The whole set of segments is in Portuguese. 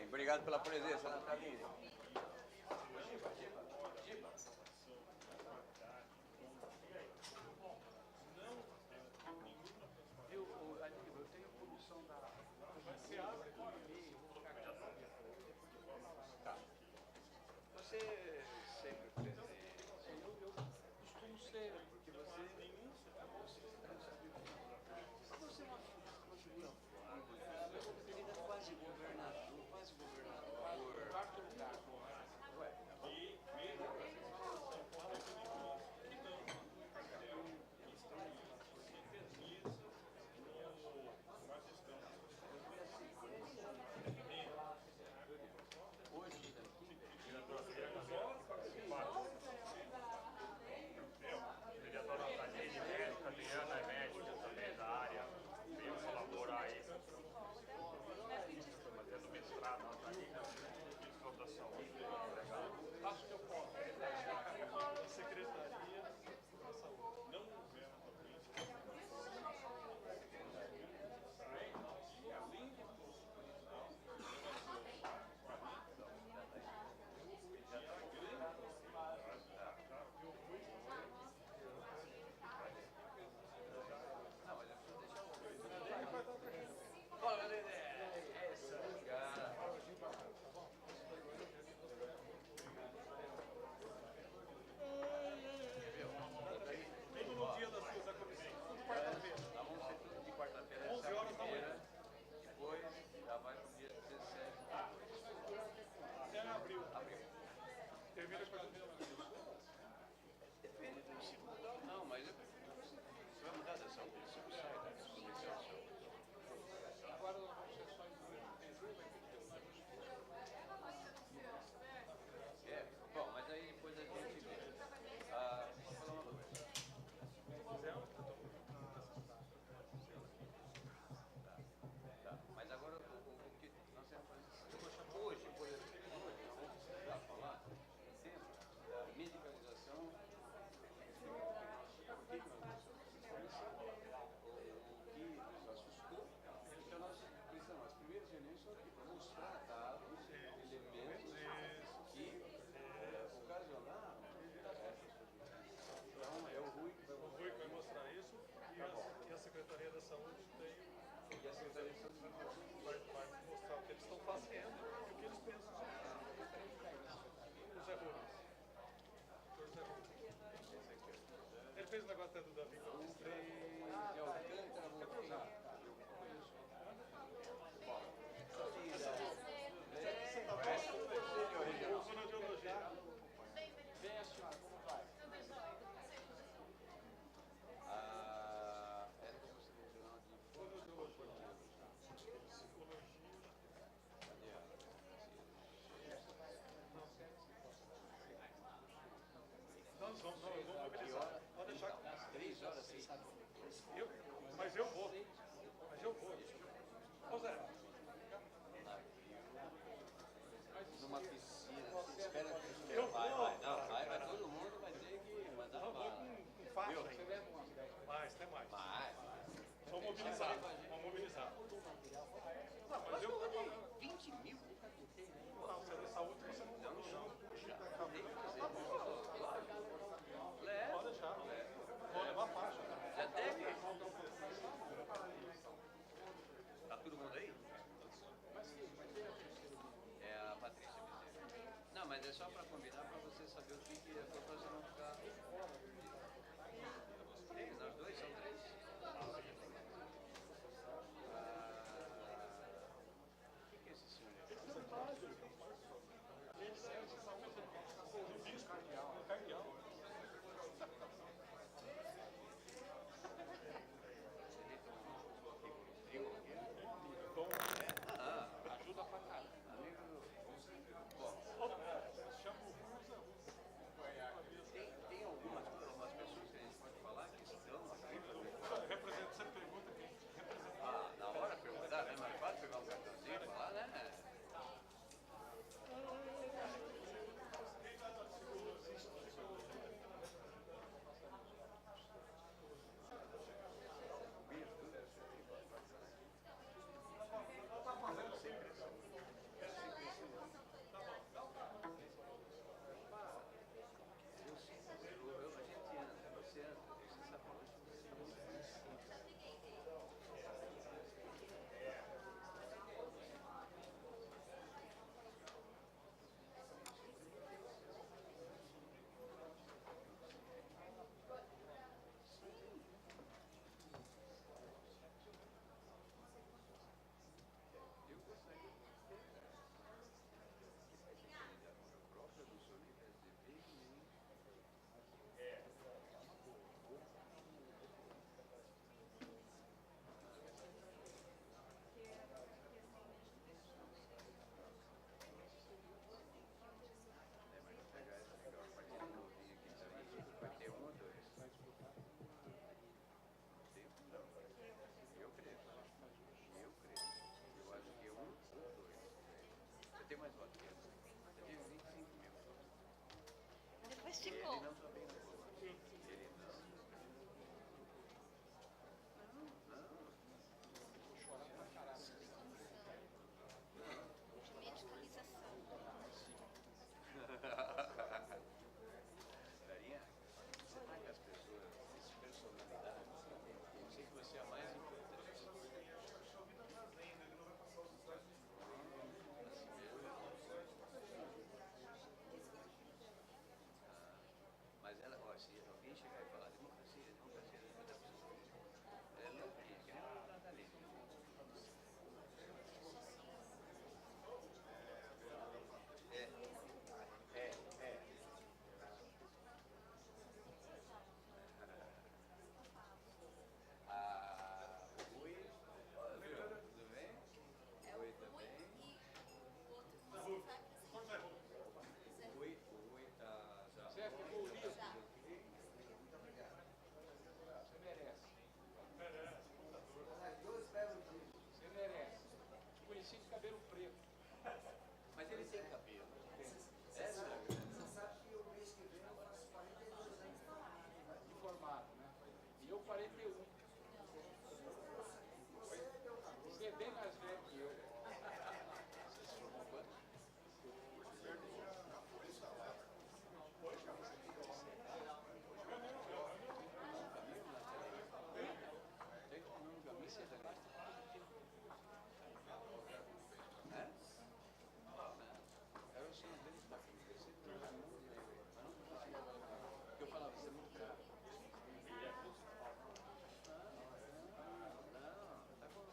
Obrigado pela presença, Natalina. Eu tenho a comissão da... Você abre tá. Você sempre presente. Eu costumo ser, porque você... Você é uma figura quase governador. Quarto lugar. Ué, Vereadora Natalina, médica, Adriana é médica também da área, veio colaborar aí, fazendo mestrado na Natalina, sobre a saúde. Faço o que eu posso. Secretaria da Saúde. Não governo da política. Termina com a depende do se mudar ou não, mas você vai mudar dessa comissão, sai da comissão. Agora as sessões do bom, mas aí depois a gente vê. Deixa eu falar uma coisa. Tá, mas agora o que nós temos hoje, por exemplo, nós vamos precisar falar sempre da medicalização. O que nos assustou, então nós precisamos, as primeiras reuniões são aqui para mostrar dados, elementos que ocasionaram essas sugestões. Então é o Rui que vai mostrar isso e a Secretaria da Saúde tem. E a Secretaria de Saúde vai mostrar o que eles estão fazendo e o que eles pensam sobre isso. O Zé Rubens. Ele fez o negócio até do Davi. de Alcântara, fonoaudiologia. Vem a senhora, como vai? Era que você mencionou de fonoaudiologia. Não, vamos mobilizar. Pode deixar. Às 3 horas, você sabe? Mas eu vou. Ô Zé. Numa piscina, você espera que vai. Não, vai todo mundo, vai ter que mandar Não, vou com faixa. Mais, até mais. Vamos mobilizar. Não, mas eu vou. 20 mil? Não, você é de saúde, você não chama. Leva. Pode deixar. Vou levar faixa. Já teve? Tá todo mundo aí? É a Patrícia Bezerra. Não, mas é só para combinar, para você saber o que é, para você não ficar... Nós dois, são 3. O que é esse senhor? Cardeal. Ajuda pra caralho. Amigo. Bom. Chama o Rusa. Tem tem mais voto que eu. Eu tenho 25 mil. Depois te Ele conto. não está bem na boa. Ele não. Chorar pra caralho. De medicalização. Darinha, você tá com as pessoas, essas personalidades, eu sei que você é a mais importante. Mas ela, ó, se alguém chegar e falar democracia, democracia, ela não tem, que nem ela tá ali. Oi, tudo bem? Oi também. Oi, tá já. Zé, ficou lindo. Muito obrigado. Você merece. Você merece. Te conheci de cabelo preto. Mas ele tem cabelo. É, Você sabe que o mês que vem eu faço 42 anos. Informado, né? E eu 41. Você é bem mais velho que eu. você se formou quando? Tem que comer um caminho cedo ali. É? Era o sonho dele estar comigo. Eu sempre tive muito bem, mas não conseguia. Porque eu falava, você é muito caro. Não, tá bom.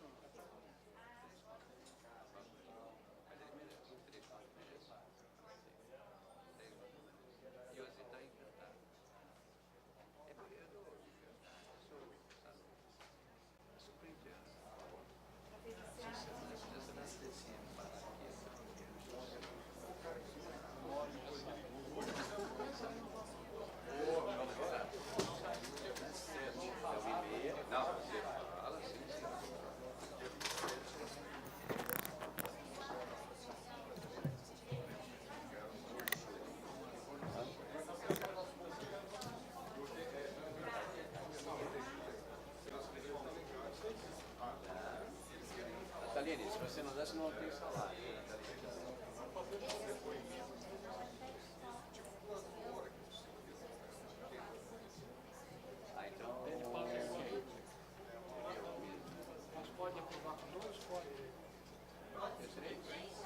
Mas ele merece, 3 4 merece. E você está encantado. É porque eu sou, sabe, super entendo. Você nasce desse não, você fala, sim, sim. Nataline, se você não der, você não tem salário. Ah, então... Mas pode aprovar com dois, pode. Eu serei?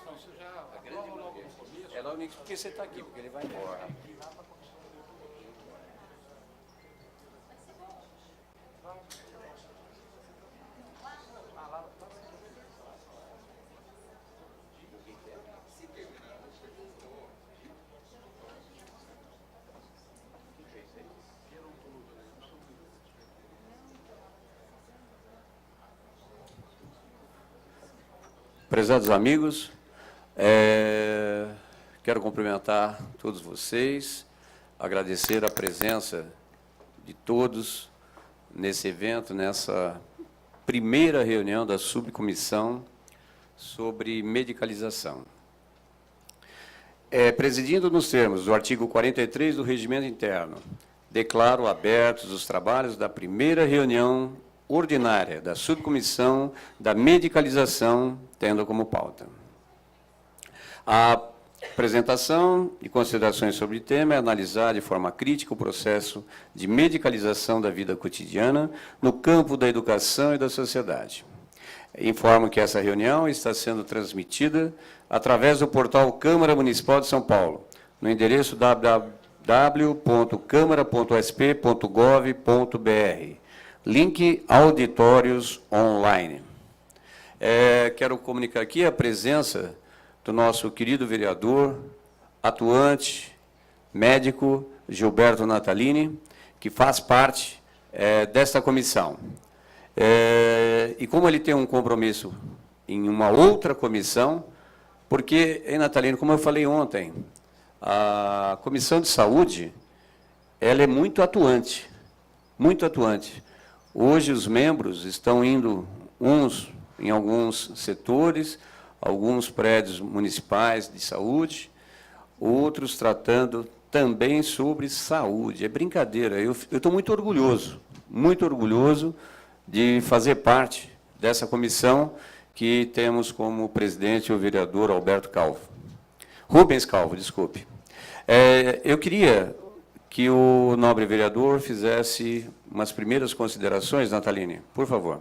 Então você já A grande aprova logo maioria. no começo. É logo porque você está aqui, porque ele vai embora. Virar para a comissão de Prezados amigos, quero cumprimentar todos vocês, agradecer a presença de todos nesse evento, nessa primeira reunião da subcomissão sobre medicalização. Presidindo nos termos do artigo 43 do Regimento Interno, declaro abertos os trabalhos da primeira reunião ordinária da subcomissão da medicalização, tendo como pauta a apresentação e considerações sobre o tema é analisar de forma crítica o processo de medicalização da vida cotidiana no campo da educação e da sociedade. Informo que essa reunião está sendo transmitida através do portal Câmara Municipal de São Paulo, no endereço www.câmara.sp.gov.br. Link Auditórios Online. Quero comunicar aqui a presença do nosso querido vereador, atuante, médico, Gilberto Natalini, que faz parte desta comissão. E como ele tem um compromisso em uma outra comissão, porque, Natalino, como eu falei ontem, a Comissão de Saúde, ela é muito atuante, muito atuante. Hoje os membros estão indo, uns em alguns setores, alguns prédios municipais de saúde, outros tratando também sobre saúde. É brincadeira. Eu estou muito orgulhoso de fazer parte dessa comissão que temos como presidente o vereador Alberto Calvo. Rubens Calvo, desculpe. Eu queria que o nobre vereador fizesse umas primeiras considerações, Nataline, por favor.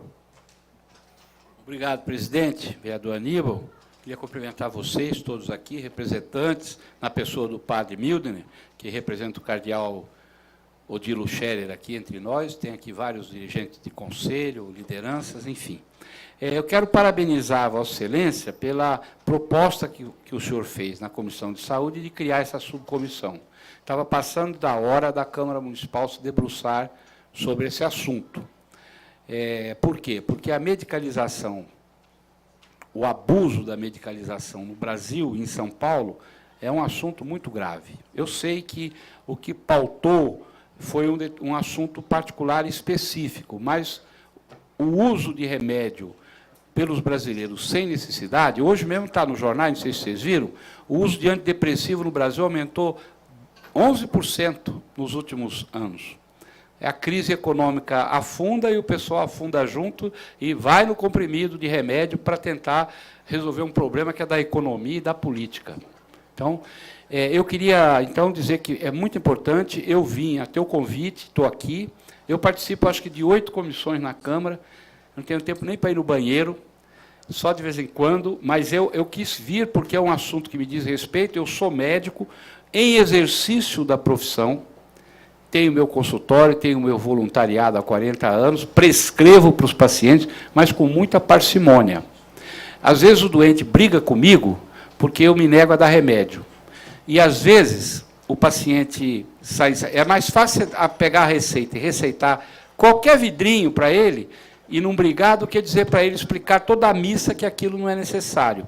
Obrigado, presidente, vereador Aníbal. Queria cumprimentar vocês, todos aqui, representantes, na pessoa do padre Mildner, que representa o cardeal Odilo Scherer aqui entre nós, tem aqui vários dirigentes de conselho, lideranças, enfim. Eu quero parabenizar a Vossa Excelência pela proposta que o senhor fez na Comissão de Saúde de criar essa subcomissão. Estava passando da hora da Câmara Municipal se debruçar sobre esse assunto. Por quê? Porque a medicalização, o abuso da medicalização no Brasil e em São Paulo é um assunto muito grave. Eu sei que o que pautou foi um assunto particular e específico, mas o uso de remédio pelos brasileiros sem necessidade, hoje mesmo está nos jornais, não sei se vocês viram, o uso de antidepressivo no Brasil aumentou 11% nos últimos anos. A crise econômica afunda e o pessoal afunda junto e vai no comprimido de remédio para tentar resolver um problema que é da economia e da política. Então, eu queria, então, dizer que é muito importante, eu vim a teu convite, estou aqui, eu participo, acho que, de 8 comissões na Câmara, não tenho tempo nem para ir no banheiro, só de vez em quando, mas eu quis vir porque é um assunto que me diz respeito, eu sou médico, em exercício da profissão, tenho meu consultório, tenho meu voluntariado há 40 anos, prescrevo para os pacientes, mas com muita parcimônia. Às vezes o doente briga comigo porque eu me nego a dar remédio. E, às vezes, o paciente sai... É mais fácil pegar a receita e receitar qualquer vidrinho para ele e não brigar do que dizer para ele explicar toda a missa que aquilo não é necessário.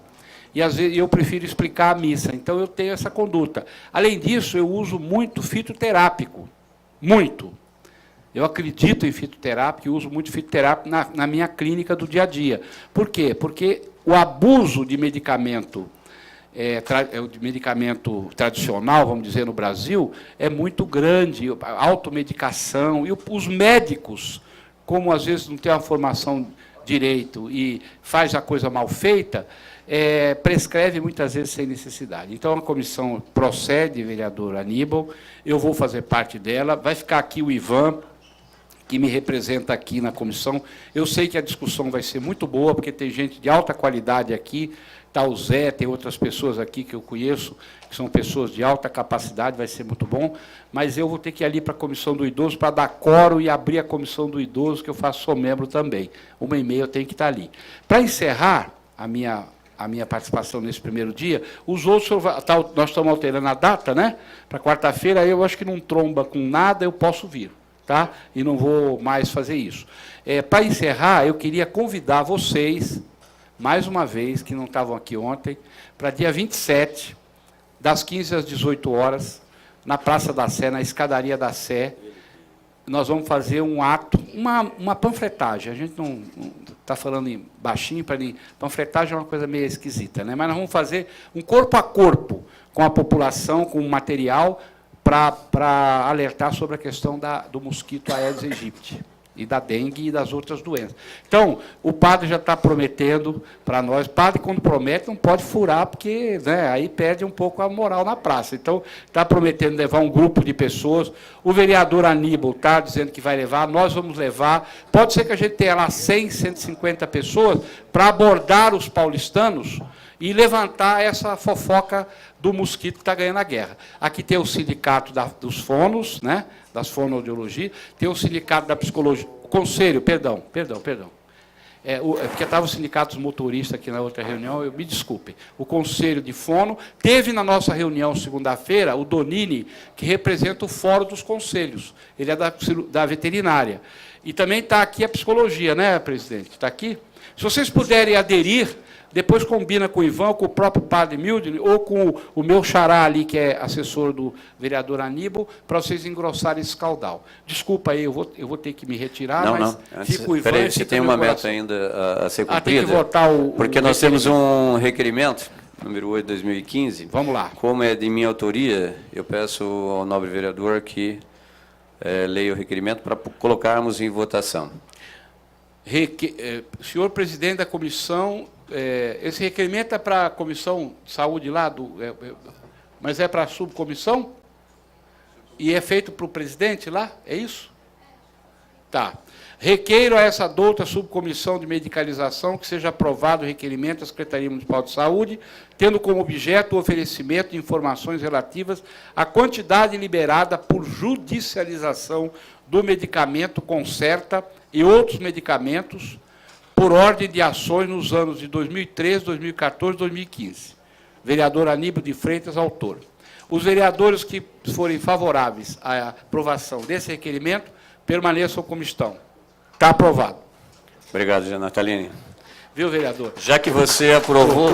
E, às vezes, eu prefiro explicar a missa. Então, eu tenho essa conduta. Além disso, eu uso muito fitoterápico. Muito. Eu acredito em fitoterápico e uso muito fitoterápico na minha clínica do dia a dia. Por quê? Porque o abuso de medicamento, de medicamento tradicional, vamos dizer, no Brasil, é muito grande, a automedicação, e os médicos, como às vezes não tem uma formação direito e faz a coisa mal feita, prescreve muitas vezes sem necessidade. Então, a comissão procede, vereador Aníbal, eu vou fazer parte dela, vai ficar aqui o Ivan, que me representa aqui na comissão. Eu sei que a discussão vai ser muito boa, porque tem gente de alta qualidade aqui, está o Zé, tem outras pessoas aqui que eu conheço, que são pessoas de alta capacidade, vai ser muito bom, mas eu vou ter que ir ali para a Comissão do Idoso para dar coro e abrir a Comissão do Idoso, que sou membro também. 1h30 eu tenho que estar ali. Para encerrar a minha participação nesse primeiro dia, os outros, nós estamos alterando a data, né? Para quarta-feira, eu acho que não tromba com nada, eu posso vir, tá? E não vou mais fazer isso. Para encerrar, eu queria convidar vocês, mais uma vez, que não estavam aqui ontem, para dia 27, das 15 às 18 horas, na Praça da Sé, na Escadaria da Sé, nós vamos fazer um ato, uma panfletagem. A gente não está falando em baixinho, panfletagem é uma coisa meio esquisita, né? Mas nós vamos fazer um corpo a corpo com a população, com o material, para alertar sobre a questão do mosquito Aedes aegypti, e da dengue e das outras doenças. Então, o padre já está prometendo para nós. O padre, quando promete, não pode furar, porque, né, aí perde um pouco a moral na praça. Então, está prometendo levar um grupo de pessoas. O vereador Aníbal está dizendo que vai levar, nós vamos levar. Pode ser que a gente tenha lá 100, 150 pessoas para abordar os paulistanos e levantar essa fofoca do mosquito que está ganhando a guerra. Aqui tem o sindicato dos fonos, né, das fonoaudiologias, tem o sindicato da psicologia, conselho, perdão. Porque estava o sindicato dos motoristas aqui na outra reunião, me desculpem. O conselho de fono, teve na nossa reunião segunda-feira o Donini, que representa o fórum dos conselhos, ele é da veterinária. E também está aqui a psicologia, né, presidente? Está aqui? Se vocês puderem aderir, depois combina com o Ivan, com o próprio padre Mildred, ou com o meu xará ali, que é assessor do vereador Aníbal, para vocês engrossarem esse caudal. Desculpa aí, eu vou ter que me retirar, Não, mas não. fica o Ivan. Peraí, você tem uma meta ainda a ser cumprida? Tem que votar porque nós temos um requerimento, número 8 de 2015. Vamos lá. Como é de minha autoria, eu peço ao nobre vereador que leia o requerimento para colocarmos em votação. Senhor presidente da comissão, esse requerimento é para a comissão de saúde lá, mas é para a subcomissão? E é feito para o presidente lá? É isso? Tá. Requeiro a essa douta subcomissão de medicalização que seja aprovado o requerimento da Secretaria Municipal de Saúde, tendo como objeto o oferecimento de informações relativas à quantidade liberada por judicialização do medicamento Concerta e outros medicamentos por ordem de ações nos anos de 2013, 2014 e 2015. Vereador Aníbal de Freitas, autor. Os vereadores que forem favoráveis à aprovação desse requerimento permaneçam como estão. Está aprovado. Obrigado, Jean Natalini. Viu, vereador? Já que você aprovou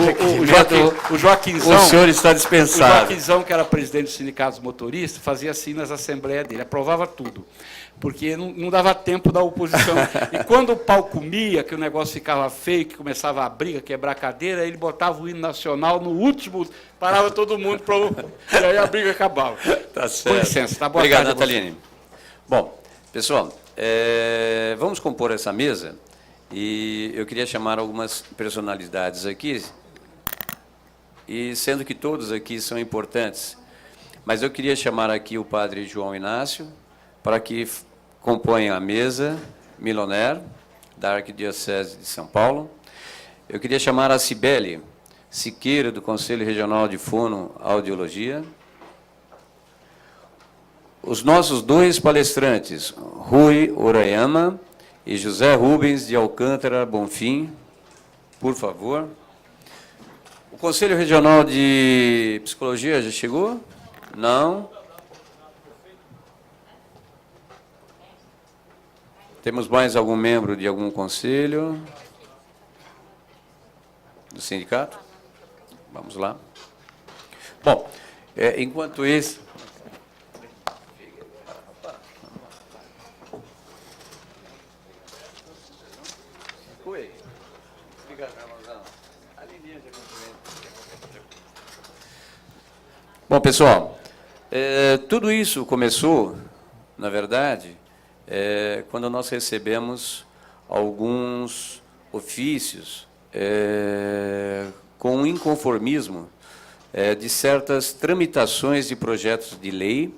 o Joaquinzão, o senhor está dispensado. O Joaquinzão, que era presidente do Sindicato dos Motoristas, fazia assim nas assembleias dele, aprovava tudo, porque não dava tempo da oposição. E quando o pau comia, que o negócio ficava feio, que começava a briga, quebrar a cadeira, ele botava o hino nacional no último, parava todo mundo, e aí a briga acabava. Tá certo. Com licença. Tá, boa Obrigado, tarde, Natalini. Bom, pessoal, vamos compor essa mesa e eu queria chamar algumas personalidades aqui, e sendo que todos aqui são importantes, mas eu queria chamar aqui o padre João Inácio para que componha a mesa Miloner, da Arquidiocese de São Paulo. Eu queria chamar a Cibele Siqueira, do Conselho Regional de Fono Audiologia. Os nossos dois palestrantes, Rui Orayama e José Rubens de Alcântara Bonfim, por favor. O Conselho Regional de Psicologia já chegou? Não. Temos mais algum membro de algum conselho? Do sindicato? Vamos lá. Bom, enquanto isso... Bom, pessoal, tudo isso começou, na verdade, quando nós recebemos alguns ofícios com inconformismo de certas tramitações de projetos de lei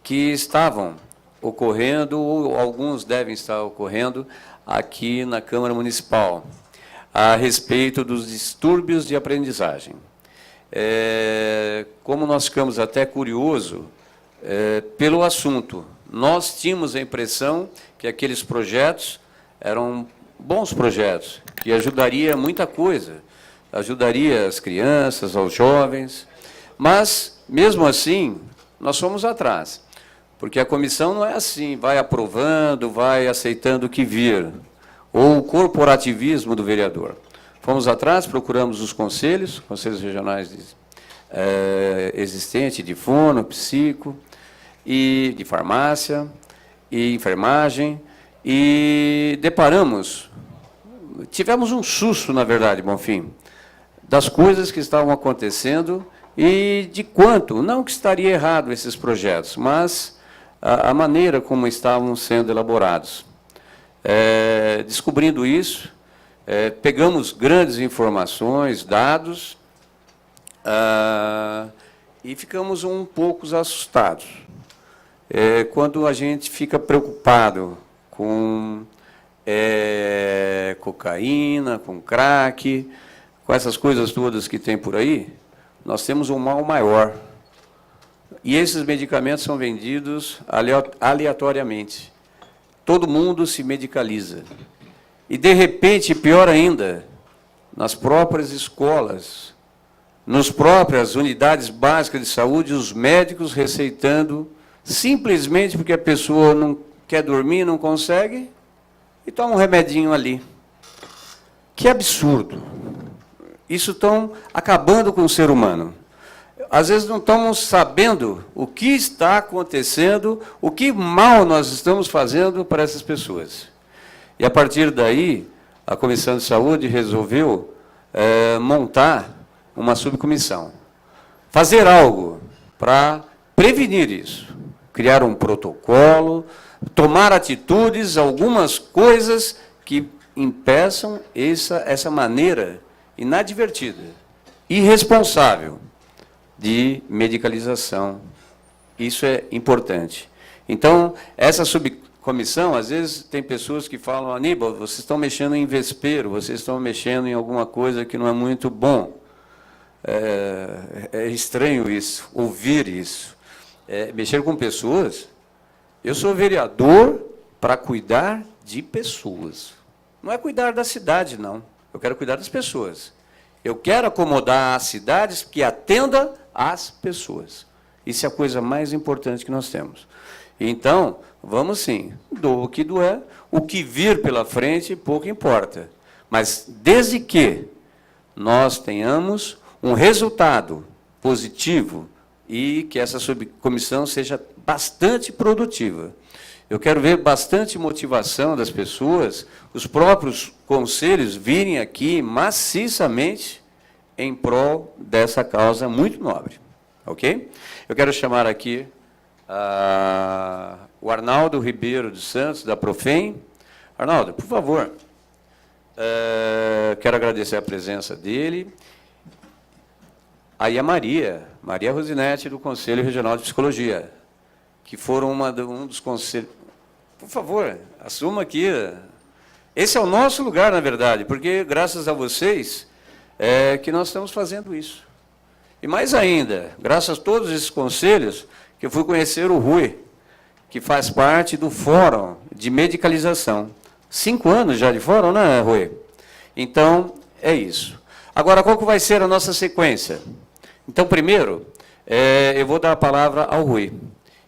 que estavam ocorrendo, ou alguns devem estar ocorrendo, aqui na Câmara Municipal, a respeito dos distúrbios de aprendizagem. Como nós ficamos até curiosos pelo assunto, nós tínhamos a impressão que aqueles projetos eram bons projetos, que ajudaria muita coisa, ajudaria as crianças, aos jovens, mas, mesmo assim, nós fomos atrás, porque a comissão não é assim, vai aprovando, vai aceitando o que vir, ou o corporativismo do vereador. Fomos atrás, procuramos os conselhos regionais existentes, de fono, psico, e de farmácia, e enfermagem, e deparamos, tivemos um susto, na verdade, Bonfim, das coisas que estavam acontecendo e de quanto, não que estaria errado esses projetos, mas a maneira como estavam sendo elaborados. Descobrindo isso, pegamos grandes informações, dados, e ficamos um pouco assustados. Quando a gente fica preocupado com cocaína, com crack, com essas coisas todas que tem por aí, nós temos um mal maior. E esses medicamentos são vendidos aleatoriamente. Todo mundo se medicaliza. E, de repente, pior ainda, nas próprias escolas, nas próprias unidades básicas de saúde, os médicos receitando, simplesmente porque a pessoa não quer dormir, não consegue, e toma um remedinho ali. Que absurdo. Isso estão acabando com o ser humano. Às vezes não estamos sabendo o que está acontecendo, o que mal nós estamos fazendo para essas pessoas. E, a partir daí, a Comissão de Saúde resolveu montar uma subcomissão. Fazer algo para prevenir isso. Criar um protocolo, tomar atitudes, algumas coisas que impeçam essa maneira inadvertida, irresponsável de medicalização. Isso é importante. Então, essa subcomissão, às vezes tem pessoas que falam, Aníbal, vocês estão mexendo em vespeiro, vocês estão mexendo em alguma coisa que não é muito bom. É estranho isso, ouvir isso. Mexer com pessoas. Eu sou vereador para cuidar de pessoas. Não é cuidar da cidade, não. Eu quero cuidar das pessoas. Eu quero acomodar as cidades que atenda às pessoas. Isso é a coisa mais importante que nós temos. Então, vamos sim, doa o que doer, o que vir pela frente, pouco importa. Mas, desde que nós tenhamos um resultado positivo e que essa subcomissão seja bastante produtiva. Eu quero ver bastante motivação das pessoas, os próprios conselhos virem aqui maciçamente em prol dessa causa muito nobre. Ok? Eu quero chamar aqui o Arnaldo Ribeiro dos Santos, da Profem. Arnaldo, por favor. Quero agradecer a presença dele. Aí a Maria Rosinete, do Conselho Regional de Psicologia, que foram um dos conselhos. Por favor, assuma aqui. Esse é o nosso lugar, na verdade, porque, graças a vocês, que nós estamos fazendo isso. E mais ainda, graças a todos esses conselhos, que eu fui conhecer o Rui, que faz parte do Fórum de Medicalização. 5 anos já de fórum, né, Rui? Então, é isso. Agora, qual que vai ser a nossa sequência? Então, primeiro, eu vou dar a palavra ao Rui.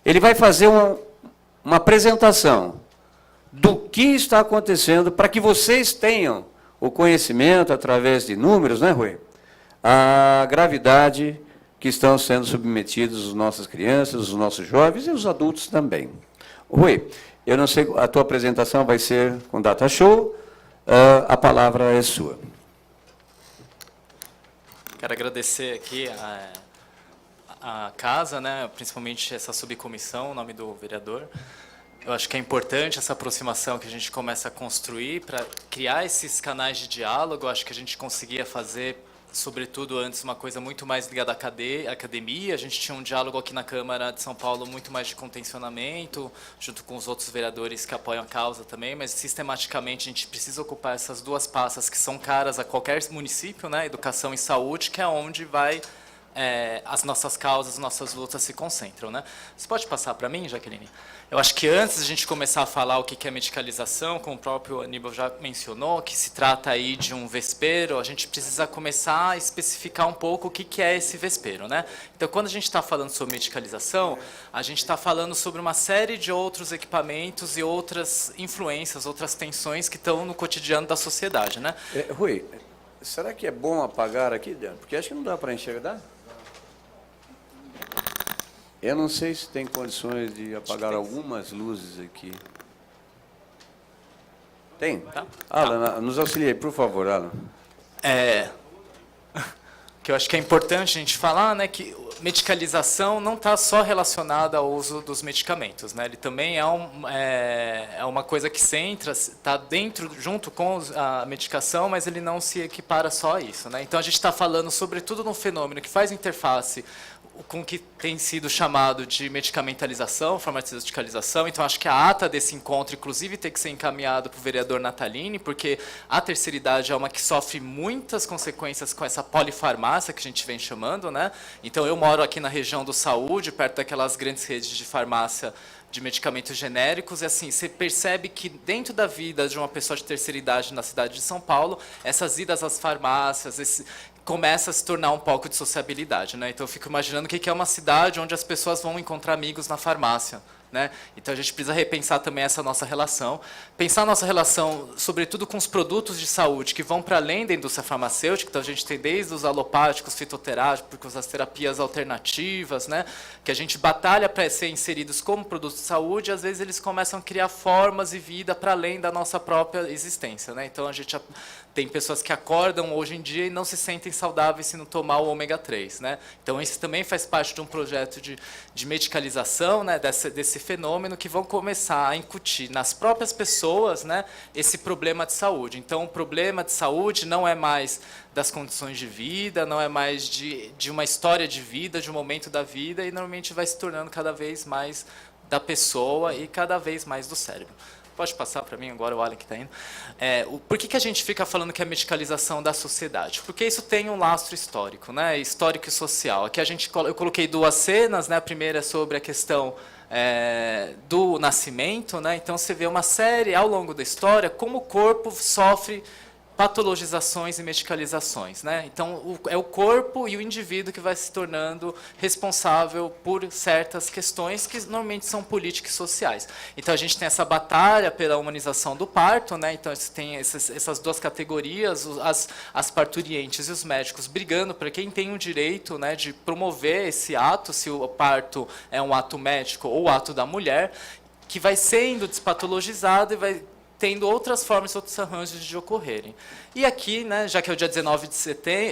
Ele vai fazer uma apresentação do que está acontecendo, para que vocês tenham o conhecimento, através de números, né, Rui? A gravidade que estão sendo submetidos as nossas crianças, os nossos jovens e os adultos também. Rui, eu não sei, a tua apresentação vai ser com data show, a palavra é sua. Quero agradecer aqui a casa, né, principalmente essa subcomissão, o nome do vereador. Eu acho que é importante essa aproximação que a gente começa a construir para criar esses canais de diálogo. Eu acho que a gente conseguia fazer, sobretudo antes, uma coisa muito mais ligada à academia. A gente tinha um diálogo aqui na Câmara de São Paulo muito mais de contencionamento, junto com os outros vereadores que apoiam a causa também, mas sistematicamente a gente precisa ocupar essas duas pastas que são caras a qualquer município, né? Educação e saúde, que é onde vai as nossas causas, as nossas lutas se concentram, né? Você pode passar para mim, Jaqueline? Eu acho que antes de a gente começar a falar o que é medicalização, como o próprio Aníbal já mencionou, que se trata aí de um vespeiro, a gente precisa começar a especificar um pouco o que é esse vespeiro, né? Então, quando a gente está falando sobre medicalização, a gente está falando sobre uma série de outros equipamentos e outras influências, outras tensões que estão no cotidiano da sociedade, né? Rui, será que é bom apagar aqui, Dan? Porque acho que não dá para enxergar. Eu não sei se tem condições de apagar algumas luzes aqui. Tem? Tá. Alan, nos auxilie, por favor, Alan. Que eu acho que é importante a gente falar, né, que medicalização não está só relacionada ao uso dos medicamentos, né? Ele também é uma coisa que se entra, está dentro, junto com a medicação, mas ele não se equipara só a isso, né? Então a gente está falando sobretudo num fenômeno que faz interface com o que tem sido chamado de medicamentalização, farmaceuticalização. Então, acho que a ata desse encontro, inclusive, tem que ser encaminhado para o vereador Natalini, porque a terceira idade é uma que sofre muitas consequências com essa polifarmácia que a gente vem chamando, né? Então, eu moro aqui na região do Saúde, perto daquelas grandes redes de farmácia de medicamentos genéricos, e assim, você percebe que dentro da vida de uma pessoa de terceira idade na cidade de São Paulo, essas idas às farmácias, começa a se tornar um pouco de sociabilidade, né? Então eu fico imaginando o que é uma cidade onde as pessoas vão encontrar amigos na farmácia, né? Então a gente precisa repensar também essa nossa relação, pensar a nossa relação, sobretudo com os produtos de saúde que vão para além da indústria farmacêutica. Então a gente tem desde os alopáticos, fitoterápicos, as terapias alternativas, né? Que a gente batalha para ser inseridos como produtos de saúde, e às vezes eles começam a criar formas e vida para além da nossa própria existência, né? Então a gente tem pessoas que acordam hoje em dia e não se sentem saudáveis se não tomar o ômega 3, né? Então isso também faz parte de um projeto de medicalização, né, desse fenômeno, que vão começar a incutir nas próprias pessoas, né, esse problema de saúde. Então o problema de saúde não é mais das condições de vida, não é mais de uma história de vida, de um momento da vida, e normalmente vai se tornando cada vez mais da pessoa e cada vez mais do cérebro. Pode passar para mim agora, o Alan que está indo. Por que a gente fica falando que é a medicalização da sociedade? Porque isso tem um lastro histórico, né? Histórico e social. Aqui eu coloquei duas cenas, né? A primeira é sobre a questão do nascimento, né? Então você vê uma série ao longo da história como o corpo sofre patologizações e medicalizações, né? Então é o corpo e o indivíduo que vai se tornando responsável por certas questões que normalmente são políticas e sociais. Então a gente tem essa batalha pela humanização do parto, né? Então você tem essas duas categorias, as parturientes e os médicos brigando para quem tem o direito, né, de promover esse ato, se o parto é um ato médico ou ato da mulher, que vai sendo despatologizado e vai tendo outras formas, outros arranjos de ocorrerem. E aqui, né, já que é o dia 19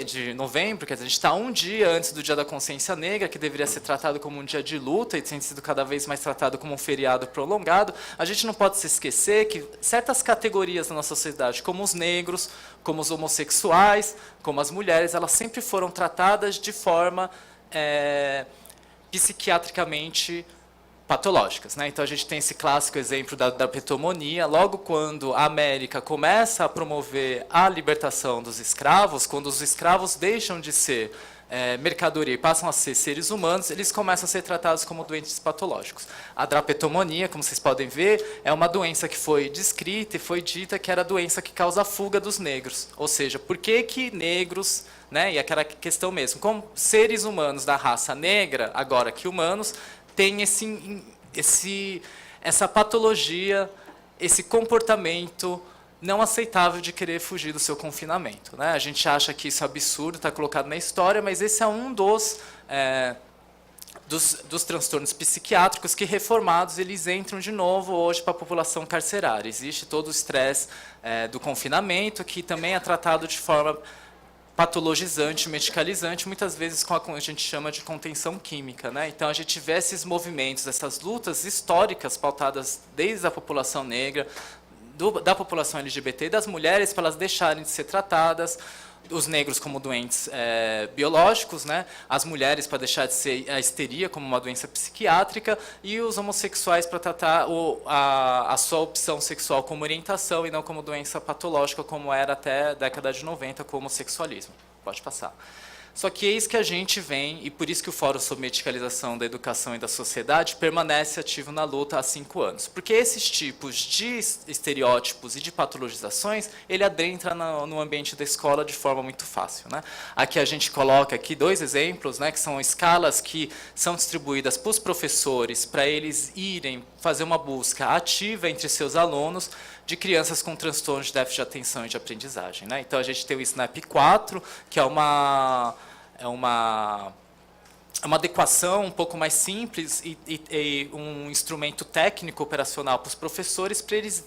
de novembro, que a gente está um dia antes do Dia da Consciência Negra, que deveria ser tratado como um dia de luta e tem sido cada vez mais tratado como um feriado prolongado, a gente não pode se esquecer que certas categorias da nossa sociedade, como os negros, como os homossexuais, como as mulheres, elas sempre foram tratadas de forma psiquiatricamente patológicas, né? Então a gente tem esse clássico exemplo da petomonia. Logo quando a América começa a promover a libertação dos escravos, quando os escravos deixam de ser mercadoria e passam a ser seres humanos, eles começam a ser tratados como doentes patológicos. A drapetomonia, como vocês podem ver, é uma doença que foi descrita e foi dita que era a doença que causa a fuga dos negros. Ou seja, por que negros, né? E aquela questão mesmo, como seres humanos da raça negra, agora que humanos, tem essa patologia, esse comportamento não aceitável de querer fugir do seu confinamento, né? A gente acha que isso é absurdo, está colocado na história, mas esse é um dos transtornos psiquiátricos que, reformados, eles entram de novo hoje para a população carcerária. Existe todo o estresse do confinamento, que também é tratado de forma patologizante, medicalizante, muitas vezes com a gente chama de contenção química, né? Então a gente vê esses movimentos, essas lutas históricas pautadas desde a população negra, da população LGBT e das mulheres, para elas deixarem de ser tratadas, os negros como doentes biológicos, né? As mulheres para deixar de ser a histeria como uma doença psiquiátrica, e os homossexuais para tratar a sua opção sexual como orientação e não como doença patológica, como era até a década de 90 com o homossexualismo. Pode passar. Só que eis que a gente vem, e por isso que o Fórum sobre Medicalização da Educação e da Sociedade permanece ativo na luta há 5 anos. Porque esses tipos de estereótipos e de patologizações, ele adentra no ambiente da escola de forma muito fácil, né? Aqui a gente coloca aqui 2 exemplos, né, que são escalas que são distribuídas para os professores, para eles irem fazer uma busca ativa entre seus alunos de crianças com transtornos de déficit de atenção e de aprendizagem, né? Então a gente tem o SNAP 4, que é uma adequação um pouco mais simples e um instrumento técnico operacional para os professores, para eles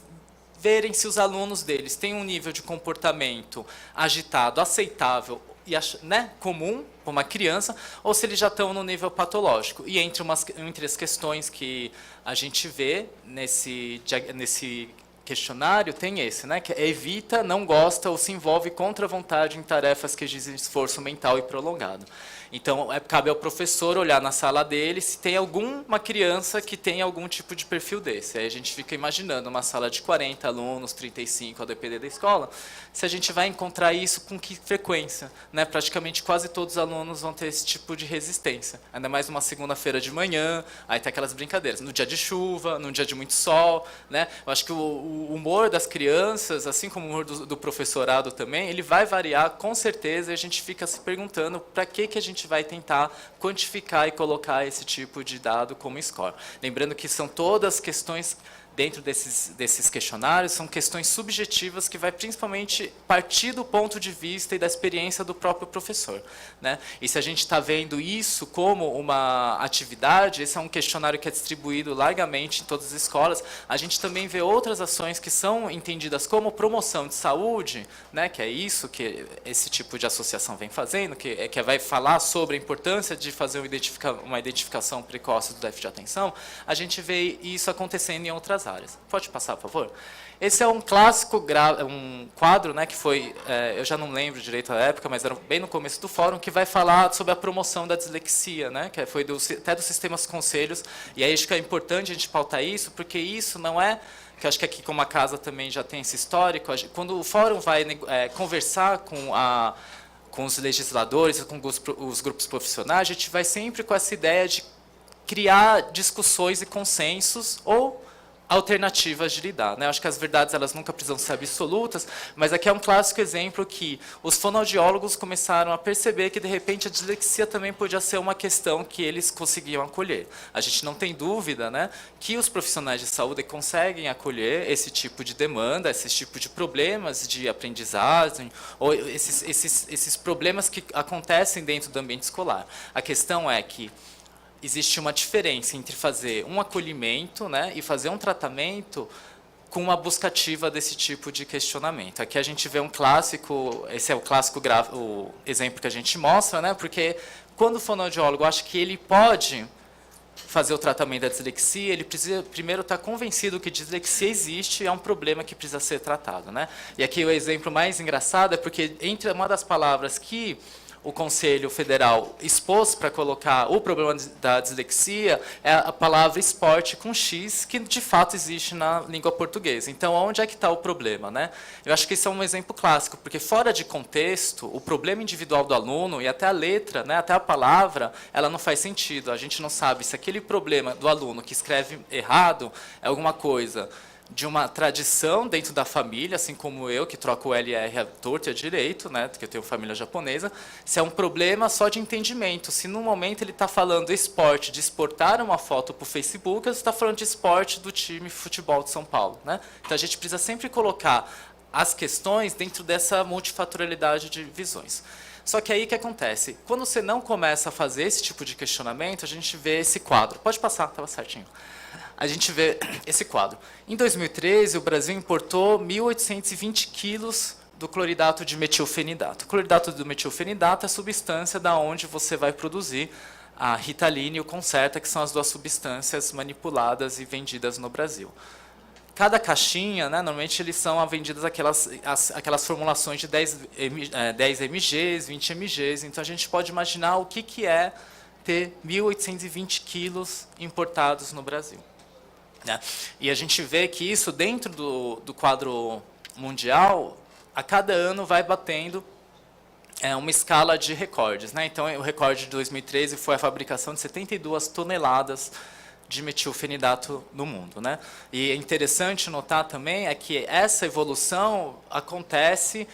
verem se os alunos deles têm um nível de comportamento agitado, aceitável e, né, comum para uma criança, ou se eles já estão no nível patológico. E entre as questões que a gente vê nesse questionário tem esse, né, que evita, não gosta ou se envolve contra a vontade em tarefas que exigem esforço mental e prolongado. Então, cabe ao professor olhar na sala dele se tem alguma criança que tem algum tipo de perfil desse. Aí a gente fica imaginando uma sala de 40 alunos, 35, a depender da escola, se a gente vai encontrar isso com que frequência, né? Praticamente quase todos os alunos vão ter esse tipo de resistência. Ainda mais numa segunda-feira de manhã, aí tem aquelas brincadeiras. No dia de chuva, num dia de muito sol, né? Eu acho que o humor das crianças, assim como o humor do professorado também, ele vai variar com certeza, e a gente fica se perguntando para que a gente gente vai tentar quantificar e colocar esse tipo de dado como score. Lembrando que são todas questões dentro desses questionários, são questões subjetivas que vai principalmente partir do ponto de vista e da experiência do próprio professor, né? E se a gente está vendo isso como uma atividade, esse é um questionário que é distribuído largamente em todas as escolas, a gente também vê outras ações que são entendidas como promoção de saúde, né? Que é isso que esse tipo de associação vem fazendo, que vai falar sobre a importância de fazer uma identificação precoce do déficit de atenção, a gente vê isso acontecendo em outras áreas. Pode passar, por favor? Esse é um clássico um quadro, né, que foi, eu já não lembro direito a época, mas era bem no começo do fórum, que vai falar sobre a promoção da dislexia, né, que foi até dos sistemas conselhos, e aí acho que é importante a gente pautar isso, porque isso não é, que acho que aqui como a casa também já tem esse histórico, quando o fórum vai conversar com os legisladores, com os grupos profissionais, a gente vai sempre com essa ideia de criar discussões e consensos, ou alternativas de lidar, né? Acho que as verdades elas nunca precisam ser absolutas, mas aqui é um clássico exemplo que os fonoaudiólogos começaram a perceber que de repente a dislexia também podia ser uma questão que eles conseguiam acolher. A gente não tem dúvida, né, que os profissionais de saúde conseguem acolher esse tipo de demanda, esse tipo de problemas de aprendizagem ou esses problemas que acontecem dentro do ambiente escolar. A questão é que existe uma diferença entre fazer um acolhimento, né, e fazer um tratamento com uma busca ativa desse tipo de questionamento. Aqui a gente vê um clássico, esse é o clássico o exemplo que a gente mostra, né, porque quando o fonoaudiólogo acha que ele pode fazer o tratamento da dislexia, ele precisa primeiro estar convencido que dislexia existe e é um problema que precisa ser tratado, né? E aqui o exemplo mais engraçado é porque entre uma das palavras que o Conselho Federal expôs para colocar o problema da dislexia é a palavra esporte com X, que de fato existe na língua portuguesa. Então, onde é que está o problema, né? Eu acho que esse é um exemplo clássico, porque fora de contexto, o problema individual do aluno e até a letra, né, até a palavra, ela não faz sentido. A gente não sabe se aquele problema do aluno que escreve errado é alguma coisa de uma tradição dentro da família, assim como eu, que troco o LR à torto e à direito, né, porque eu tenho família japonesa, se é um problema só de entendimento, se no momento ele está falando esporte, de exportar uma foto para o Facebook, ou se está falando de esporte do time futebol de São Paulo, né? Então a gente precisa sempre colocar as questões dentro dessa multifatorialidade de visões. Só que aí o que acontece? Quando você não começa a fazer esse tipo de questionamento, a gente vê esse quadro. Pode passar, estava certinho. A gente vê esse quadro. Em 2013, o Brasil importou 1.820 quilos do cloridato de metilfenidato. O cloridato do metilfenidato é a substância da onde você vai produzir a Ritalina e o Concerta, que são as duas substâncias manipuladas e vendidas no Brasil. Cada caixinha, né, normalmente eles são vendidas aquelas formulações de 10 mgs, 20 mgs. Então a gente pode imaginar o que é ter 1.820 quilos importados no Brasil. Né? E a gente vê que isso, dentro do quadro mundial, a cada ano vai batendo uma escala de recordes. Né? Então, o recorde de 2013 foi a fabricação de 72 toneladas de metilfenidato no mundo. Né? E é interessante notar também é que essa evolução acontece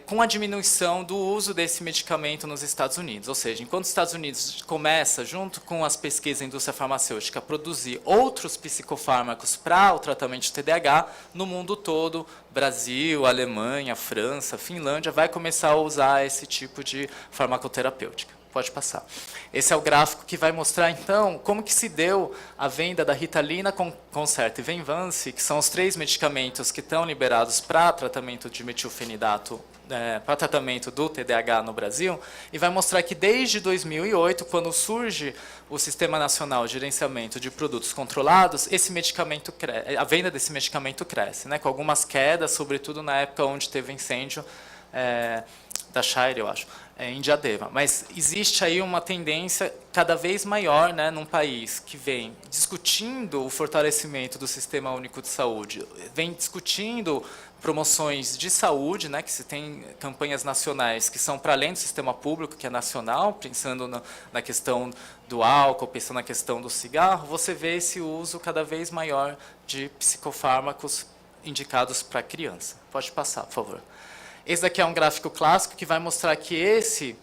com a diminuição do uso desse medicamento nos Estados Unidos. Ou seja, enquanto os Estados Unidos começa, junto com as pesquisas da indústria farmacêutica, a produzir outros psicofármacos para o tratamento de TDAH, no mundo todo, Brasil, Alemanha, França, Finlândia, vai começar a usar esse tipo de farmacoterapêutica. Pode passar. Esse é o gráfico que vai mostrar, então, como que se deu a venda da Ritalina, Concerta e Venvance, que são os 3 medicamentos que estão liberados para tratamento de metilfenidato, para tratamento do TDAH no Brasil, e vai mostrar que desde 2008, quando surge o Sistema Nacional de Gerenciamento de Produtos Controlados, a venda desse medicamento cresce, né, com algumas quedas, sobretudo na época onde teve incêndio da Shire, eu acho, em Diadema. Mas existe aí uma tendência cada vez maior, né, num país que vem discutindo o fortalecimento do Sistema Único de Saúde, vem discutindo promoções de saúde, né, que se tem campanhas nacionais que são para além do sistema público, que é nacional, pensando na questão do álcool, pensando na questão do cigarro, você vê esse uso cada vez maior de psicofármacos indicados para criança. Pode passar, por favor. Esse daqui é um gráfico clássico que vai mostrar que esse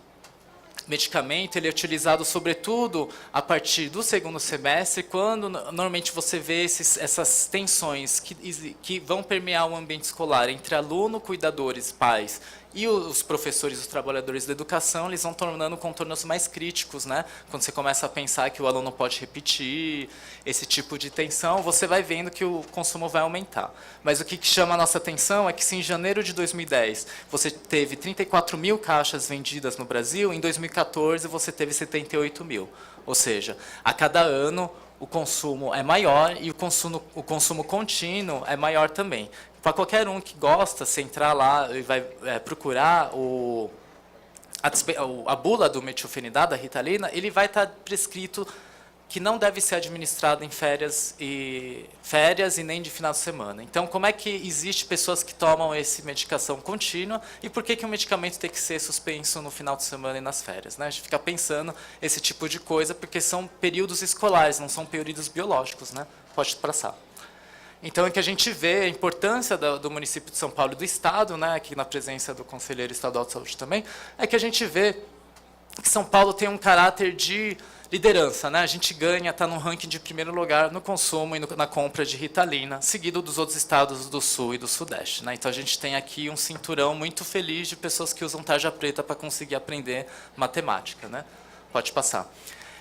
medicamento ele é utilizado sobretudo a partir do segundo semestre, quando normalmente você vê essas tensões que vão permear o ambiente escolar entre aluno, cuidadores, pais e os professores, os trabalhadores da educação, eles vão tornando contornos mais críticos, né? Quando você começa a pensar que o aluno pode repetir, esse tipo de tensão, você vai vendo que o consumo vai aumentar. Mas o que chama a nossa atenção é que se em janeiro de 2010 você teve 34 mil caixas vendidas no Brasil, em 2014 você teve 78 mil. Ou seja, a cada ano o consumo é maior e o consumo contínuo é maior também. Para qualquer um que gosta, se entrar lá e vai procurar a bula do metilfenidato, da Ritalina, ele vai estar prescrito que não deve ser administrado em férias e nem de final de semana. Então, como é que existe pessoas que tomam essa medicação contínua e por que o medicamento tem que ser suspenso no final de semana e nas férias? Né? A gente fica pensando esse tipo de coisa porque são períodos escolares, não são períodos biológicos. Né? Pode passar. Então, é que a gente vê a importância do município de São Paulo e do Estado, né, aqui na presença do Conselheiro Estadual de Saúde também, é que a gente vê que São Paulo tem um caráter de liderança. Né? A gente ganha, está no ranking de primeiro lugar no consumo e na compra de Ritalina, seguido dos outros estados do Sul e do Sudeste. Né? Então, a gente tem aqui um cinturão muito feliz de pessoas que usam tarja preta para conseguir aprender matemática. Né? Pode passar.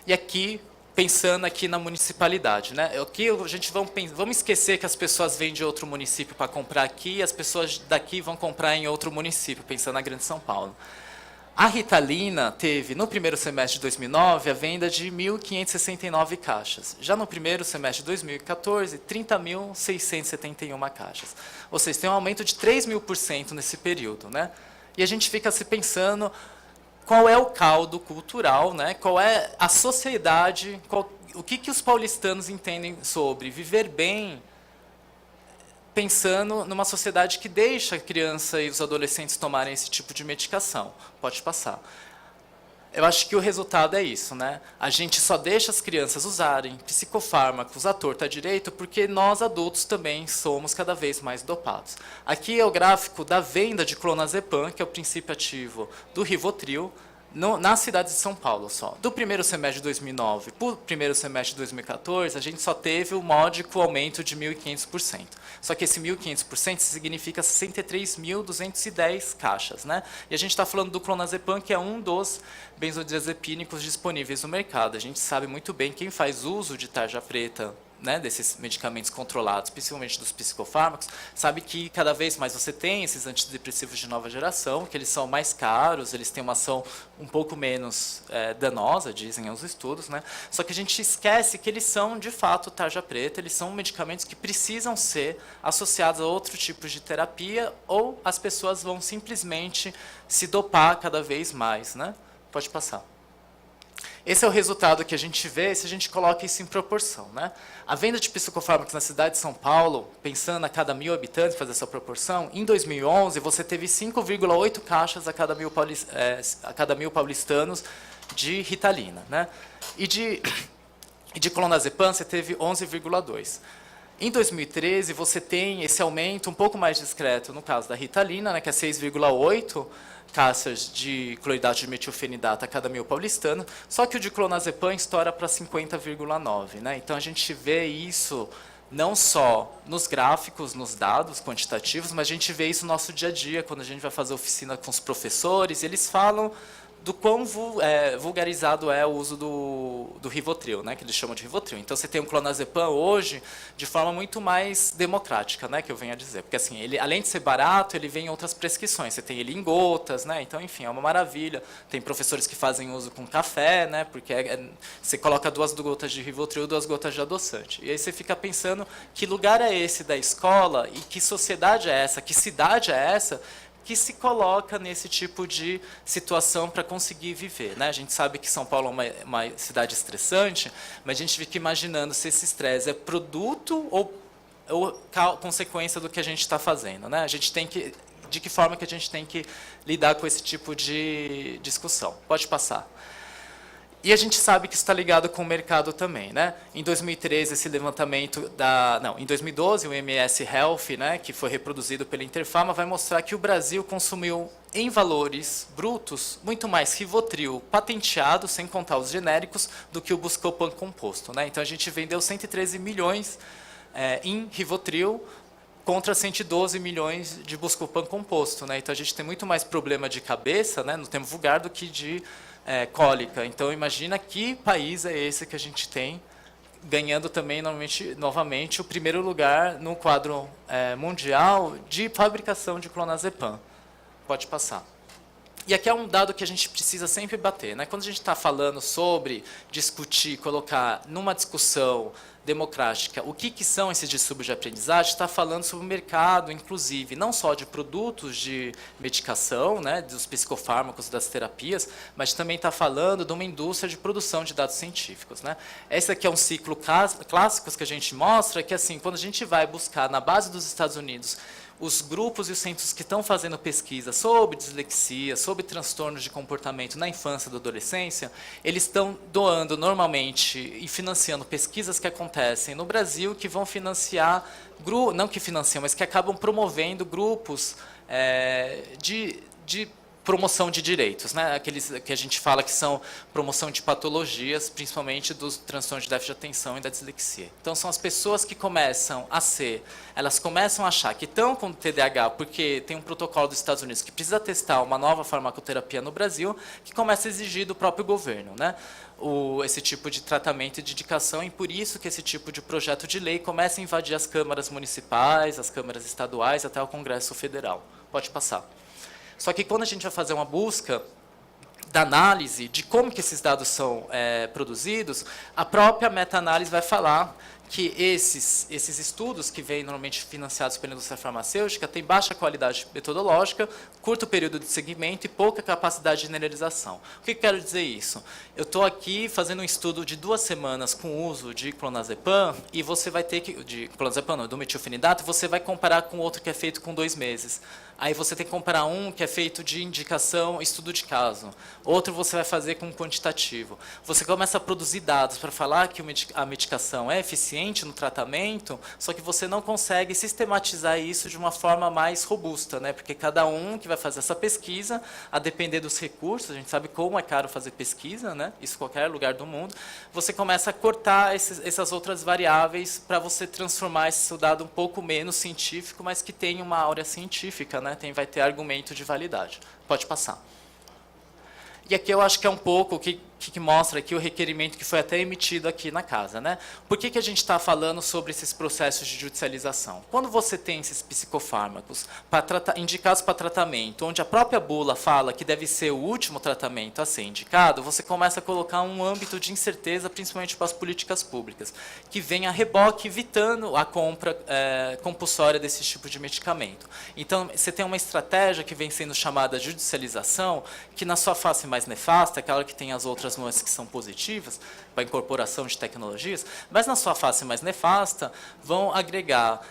E aqui, pensando aqui na municipalidade, né? Aqui a gente vamos esquecer que as pessoas vêm de outro município para comprar aqui e as pessoas daqui vão comprar em outro município, pensando na Grande São Paulo. A Ritalina teve, no primeiro semestre de 2009, a venda de 1.569 caixas. Já no primeiro semestre de 2014, 30.671 caixas. Ou seja, tem um aumento de 3.000% nesse período. Né? E a gente fica se pensando qual é o caldo cultural, né? Qual é a sociedade, o que os paulistanos entendem sobre viver bem, pensando numa sociedade que deixa a criança e os adolescentes tomarem esse tipo de medicação. Pode passar. Eu acho que o resultado é isso. Né? A gente só deixa as crianças usarem psicofármacos à torta à direita porque nós, adultos, também somos cada vez mais dopados. Aqui é o gráfico da venda de clonazepam, que é o princípio ativo do Rivotril, na cidade de São Paulo só. Do primeiro semestre de 2009 para o primeiro semestre de 2014, a gente só teve um módico aumento de 1.500%. Só que esse 1.500% significa 63.210 caixas. Né? E a gente está falando do clonazepam, que é um dos benzodiazepínicos disponíveis no mercado. A gente sabe muito bem quem faz uso de tarja preta, né, desses medicamentos controlados, principalmente dos psicofármacos, sabe que cada vez mais você tem esses antidepressivos de nova geração, que eles são mais caros, eles têm uma ação um pouco menos danosa, dizem os estudos, né? Só que a gente esquece que eles são, de fato, tarja preta, eles são medicamentos que precisam ser associados a outro tipo de terapia ou as pessoas vão simplesmente se dopar cada vez mais. Né? Pode passar. Esse é o resultado que a gente vê se a gente coloca isso em proporção. Né? A venda de psicofármacos na cidade de São Paulo, pensando a cada 1.000 habitantes, fazer essa proporção, em 2011 você teve 5,8 caixas a cada 1.000 paulistanos de Ritalina. Né? E de clonazepam você teve 11,2. Em 2013 você tem esse aumento um pouco mais discreto no caso da Ritalina, né, que é 6,8 caixas de cloridato de metilfenidato a cada 1.000 paulistanos, só que o de clonazepam estoura para 50,9. Né? Então, a gente vê isso não só nos gráficos, nos dados quantitativos, mas a gente vê isso no nosso dia a dia, quando a gente vai fazer oficina com os professores, eles falam do quão vulgarizado é o uso do Rivotril, né, que eles chamam de Rivotril. Então, você tem um clonazepam hoje de forma muito mais democrática, né, que eu venho a dizer. Porque, assim, ele, além de ser barato, ele vem em outras prescrições. Você tem ele em gotas, né, então, enfim, é uma maravilha. Tem professores que fazem uso com café, né, porque você coloca 2 gotas de Rivotril, 2 gotas de adoçante. E aí você fica pensando que lugar é esse da escola e que sociedade é essa, que cidade é essa, que se coloca nesse tipo de situação para conseguir viver. Né? A gente sabe que São Paulo é uma cidade estressante, mas a gente fica imaginando se esse estresse é produto ou consequência do que a gente está fazendo. Né? A gente tem que, de que forma que a gente tem que lidar com esse tipo de discussão. Pode passar. E a gente sabe que isso está ligado com o mercado também, né? Em 2013, esse levantamento em 2012, o MS Health, né, que foi reproduzido pela Interpharma, vai mostrar que o Brasil consumiu, em valores brutos, muito mais Rivotril patenteado, sem contar os genéricos, do que o Buscopan composto, né? Então, a gente vendeu 113 milhões em Rivotril, contra 112 milhões de Buscopan composto, né? Então, a gente tem muito mais problema de cabeça, né, no termo vulgar, do que de cólica. Então, imagina que país é esse que a gente tem, ganhando também, novamente, o primeiro lugar no quadro mundial de fabricação de clonazepam. Pode passar. E aqui é um dado que a gente precisa sempre bater, né? Quando a gente está falando sobre discutir, colocar numa discussão democrática o que são esses distúrbios de aprendizagem, está falando sobre o mercado, inclusive, não só de produtos de medicação, né, dos psicofármacos, das terapias, mas também está falando de uma indústria de produção de dados científicos, né? Esse aqui é um ciclo clássico que a gente mostra, que assim, quando a gente vai buscar na base dos Estados Unidos os grupos e os centros que estão fazendo pesquisa sobre dislexia, sobre transtornos de comportamento na infância e adolescência, eles estão doando normalmente e financiando pesquisas que acontecem no Brasil, que vão financiar, não que financiam, mas que acabam promovendo grupos de promoção de direitos, né? Aqueles que a gente fala que são promoção de patologias, principalmente dos transtornos de déficit de atenção e da dislexia. Então, são as pessoas que elas começam a achar que estão com TDAH, porque tem um protocolo dos Estados Unidos que precisa testar uma nova farmacoterapia no Brasil, que começa a exigir do próprio governo, né, esse tipo de tratamento e de indicação, e por isso que esse tipo de projeto de lei começa a invadir as câmaras municipais, as câmaras estaduais, até o Congresso Federal. Pode passar. Só que quando a gente vai fazer uma busca da análise de como que esses dados são produzidos, a própria meta-análise vai falar que esses estudos, que vêm normalmente financiados pela indústria farmacêutica, têm baixa qualidade metodológica, curto período de seguimento e pouca capacidade de generalização. O que eu quero dizer isso? Eu estou aqui fazendo um estudo de 2 semanas com o uso de clonazepam, e você vai ter que... do metilfenidato, você vai comparar com outro que é feito com 2 meses. Aí você tem que comparar um que é feito de indicação, estudo de caso. Outro você vai fazer com quantitativo. Você começa a produzir dados para falar que a medicação é eficiente no tratamento, só que você não consegue sistematizar isso de uma forma mais robusta, né? Porque cada um que vai fazer essa pesquisa, a depender dos recursos, a gente sabe como é caro fazer pesquisa, né? Isso em qualquer lugar do mundo, você começa a cortar essas outras variáveis para você transformar esse seu dado um pouco menos científico, mas que tenha uma áurea científica, né? Vai ter argumento de validade. Pode passar. E aqui eu acho que é um pouco o que mostra aqui o requerimento que foi até emitido aqui na casa, né? Por que a gente está falando sobre esses processos de judicialização? Quando você tem esses psicofármacos indicados para tratamento, onde a própria bula fala que deve ser o último tratamento a ser indicado, você começa a colocar um âmbito de incerteza, principalmente para as políticas públicas, que vem a reboque evitando a compra compulsória desse tipo de medicamento. Então, você tem uma estratégia que vem sendo chamada judicialização, que na sua face mais nefasta, aquela que tem as outras nuances que são positivas, para a incorporação de tecnologias, mas na sua face mais nefasta, vão agregar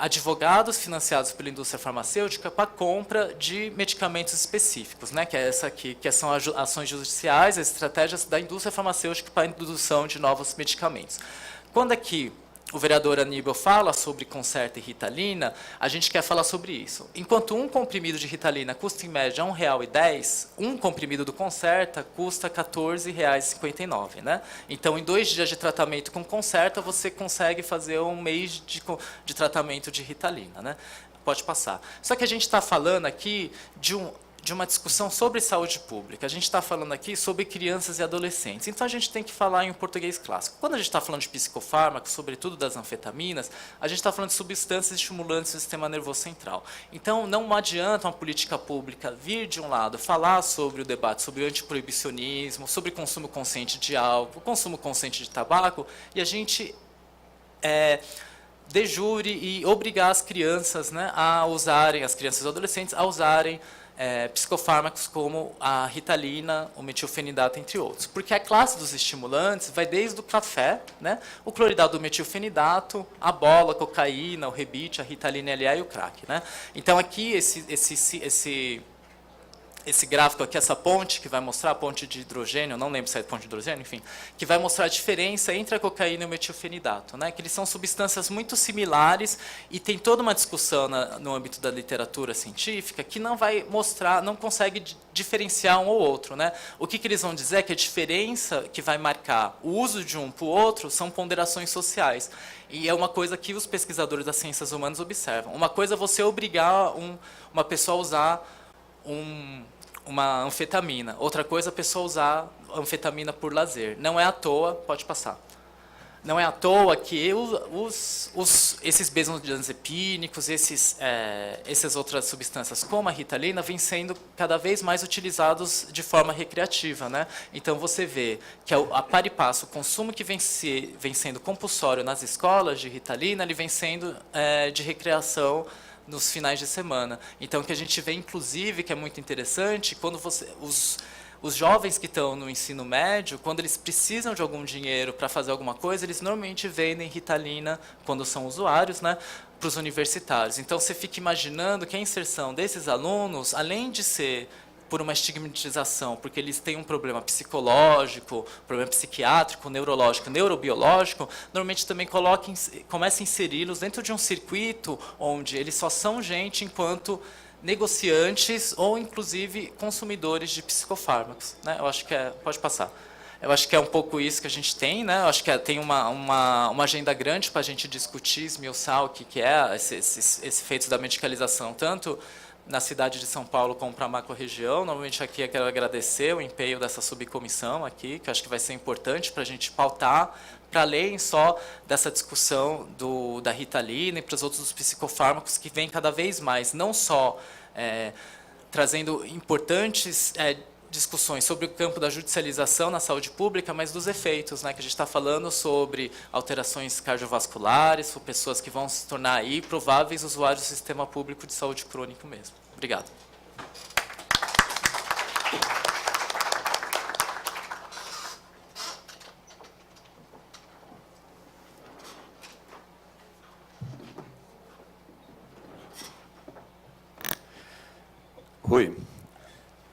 advogados financiados pela indústria farmacêutica para a compra de medicamentos específicos, né, que é essa aqui, que são ações judiciais, as estratégias da indústria farmacêutica para a introdução de novos medicamentos. Quando aqui o vereador Aníbal fala sobre Concerta e Ritalina, a gente quer falar sobre isso. Enquanto um comprimido de Ritalina custa em média R$ 1,10, um comprimido do Concerta custa R$ 14,59. Né? Então, em 2 dias de tratamento com Concerta, você consegue fazer um mês de tratamento de Ritalina. Né? Pode passar. Só que a gente está falando aqui de uma discussão sobre saúde pública. A gente está falando aqui sobre crianças e adolescentes. Então, a gente tem que falar em português clássico. Quando a gente está falando de psicofármacos, sobretudo das anfetaminas, a gente está falando de substâncias estimulantes do sistema nervoso central. Então, não adianta uma política pública vir, de um lado, falar sobre o debate sobre o antiproibicionismo, sobre consumo consciente de álcool, consumo consciente de tabaco, e a gente de jure e obrigar as crianças, né, a usarem, as crianças e adolescentes, a usarem psicofármacos como a Ritalina, o metilfenidato, entre outros. Porque a classe dos estimulantes vai desde o café, né, o cloridato do metilfenidato, a bola, a cocaína, o rebite, a Ritalina LA e o crack. Né? Então, aqui, esse esse gráfico aqui, essa ponte, que vai mostrar a ponte de hidrogênio, não lembro se é ponte de hidrogênio, enfim, que vai mostrar a diferença entre a cocaína e o metilfenidato, né? Que eles são substâncias muito similares e tem toda uma discussão no âmbito da literatura científica que não vai mostrar, não consegue diferenciar um ou outro, né? O que eles vão dizer é que a diferença que vai marcar o uso de um para o outro são ponderações sociais. E é uma coisa que os pesquisadores das ciências humanas observam. Uma coisa é você obrigar uma pessoa a usar uma anfetamina. Outra coisa é a pessoa usar anfetamina por lazer. Não é à toa, pode passar. Não é à toa que esses benzodiazepínicos, essas outras substâncias, como a Ritalina, vêm sendo cada vez mais utilizados de forma recreativa, né? Então, você vê que, a par e passo, o consumo que vem sendo compulsório nas escolas de Ritalina, ele vem sendo de recreação nos finais de semana. Então, o que a gente vê, inclusive, que é muito interessante, quando os jovens que estão no ensino médio, quando eles precisam de algum dinheiro para fazer alguma coisa, eles normalmente vendem Ritalina, quando são usuários, né, para os universitários. Então, você fica imaginando que a inserção desses alunos, além de ser por uma estigmatização, porque eles têm um problema psicológico, problema psiquiátrico, neurológico, neurobiológico, normalmente também começa a inseri-los dentro de um circuito onde eles só são gente enquanto negociantes ou, inclusive, consumidores de psicofármacos, né? Eu acho que pode passar. Eu acho que é um pouco isso que a gente tem, né? Eu acho que tem uma agenda grande para a gente discutir, esmiuçar o que é esses efeitos da medicalização, tanto na cidade de São Paulo como para a macro-região. Normalmente aqui eu quero agradecer o empenho dessa subcomissão aqui, que eu acho que vai ser importante para a gente pautar, para além só dessa discussão da Ritalina e para os outros psicofármacos que vêm cada vez mais, não só trazendo importantes discussões sobre o campo da judicialização na saúde pública, mas dos efeitos, né, que a gente está falando sobre alterações cardiovasculares, por pessoas que vão se tornar aí prováveis usuários do sistema público de saúde crônico mesmo. Obrigado. Rui,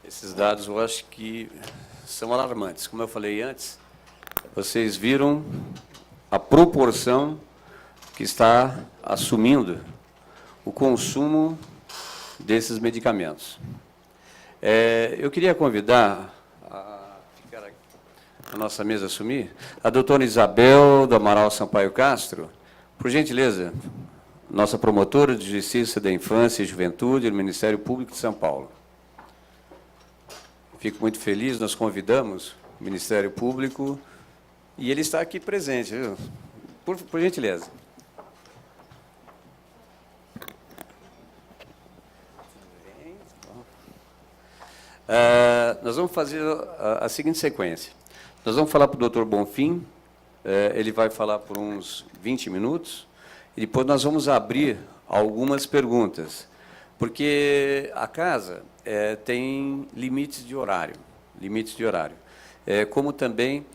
esses dados eu acho que são alarmantes. Como eu falei antes, vocês viram a proporção que está assumindo o consumo desses medicamentos. Eu queria convidar a nossa mesa assumir a doutora Isabel do Amaral Sampaio Castro, por gentileza, nossa promotora de Justiça da Infância e Juventude do Ministério Público de São Paulo. Fico muito feliz, nós convidamos o Ministério Público e ele está aqui presente, viu? Por gentileza. Nós vamos fazer a seguinte sequência. Nós vamos falar para o doutor Bonfim, ele vai falar por uns 20 minutos, e depois nós vamos abrir algumas perguntas, porque a casa tem limites de horário, como também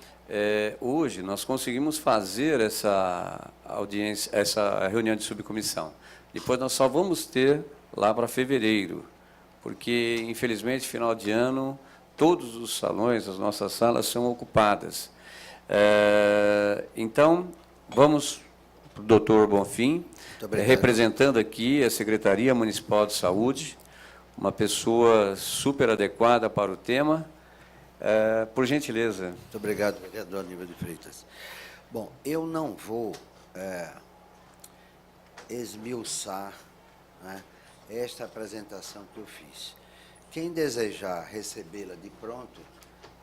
hoje nós conseguimos fazer essa audiência, essa reunião de subcomissão. Depois nós só vamos ter lá para fevereiro, porque infelizmente final de ano todos os salões, as nossas salas são ocupadas. Então vamos para o doutor Bonfim, representando aqui a Secretaria Municipal de Saúde, uma pessoa super adequada para o tema. Por gentileza. Muito obrigado, vereador Aníbal de Freitas. Bom, eu não vou esmiuçar, né, esta apresentação que eu fiz. Quem desejar recebê-la de pronto,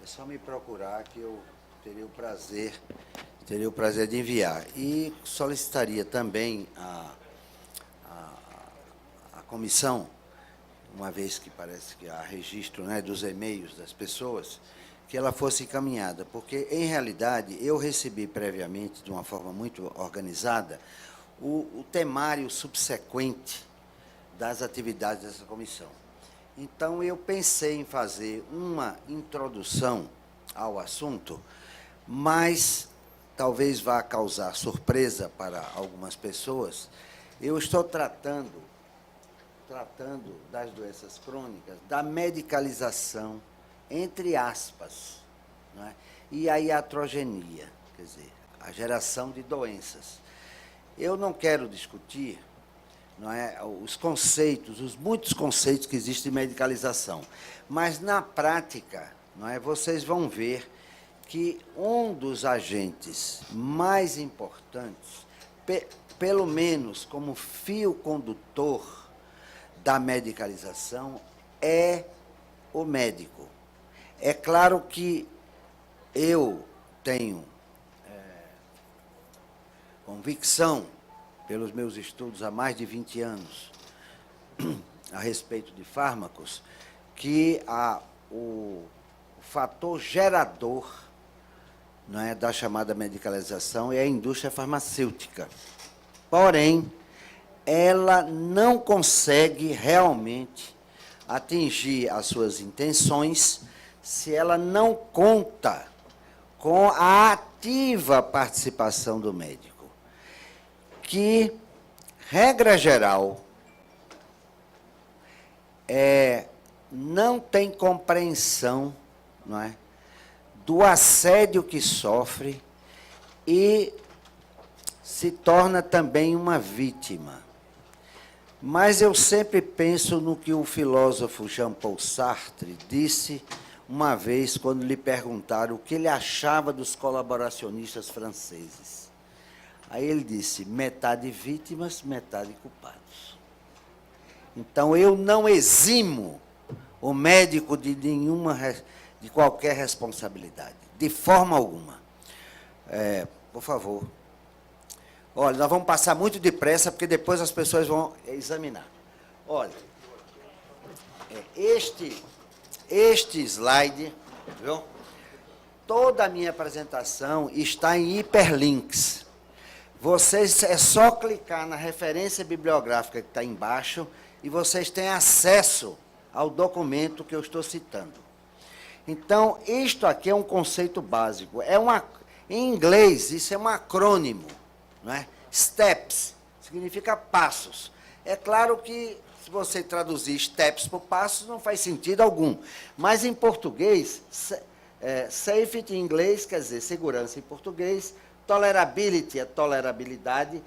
é só me procurar que eu teria o prazer de enviar. E solicitaria também a comissão, uma vez que parece que há registro, né, dos e-mails das pessoas, que ela fosse encaminhada, porque, em realidade, eu recebi previamente, de uma forma muito organizada, o temário subsequente das atividades dessa comissão. Então, eu pensei em fazer uma introdução ao assunto, mas talvez vá causar surpresa para algumas pessoas. Eu estou tratando tratando das doenças crônicas, da medicalização, entre aspas, não é? E a iatrogenia, quer dizer, a geração de doenças. Eu não quero discutir, não é, os conceitos, os muitos conceitos que existem de medicalização, mas, na prática, não é, vocês vão ver que um dos agentes mais importantes, pelo menos como fio condutor da medicalização, é o médico. É claro que eu tenho convicção, pelos meus estudos há mais de 20 anos, a respeito de fármacos, que o fator gerador, não é, da chamada medicalização é a indústria farmacêutica. Porém, ela não consegue realmente atingir as suas intenções se ela não conta com a ativa participação do médico, que, regra geral, não tem compreensão, não é, do assédio que sofre e se torna também uma vítima. Mas eu sempre penso no que o filósofo Jean-Paul Sartre disse uma vez, quando lhe perguntaram o que ele achava dos colaboracionistas franceses. Aí ele disse, metade vítimas, metade culpados. Então, eu não eximo o médico de qualquer responsabilidade, de forma alguma. Por favor. Olha, nós vamos passar muito depressa, porque depois as pessoas vão examinar. Olha, este slide, viu? Toda a minha apresentação está em hiperlinks. Vocês, é só clicar na referência bibliográfica que está embaixo e vocês têm acesso ao documento que eu estou citando. Então, isto aqui é um conceito básico. Em inglês, isso é um acrônimo, não é? STEPS significa passos. É claro que, se você traduzir STEPS por passos, não faz sentido algum. Mas, em português, safety em inglês quer dizer segurança em português, tolerability é tolerabilidade,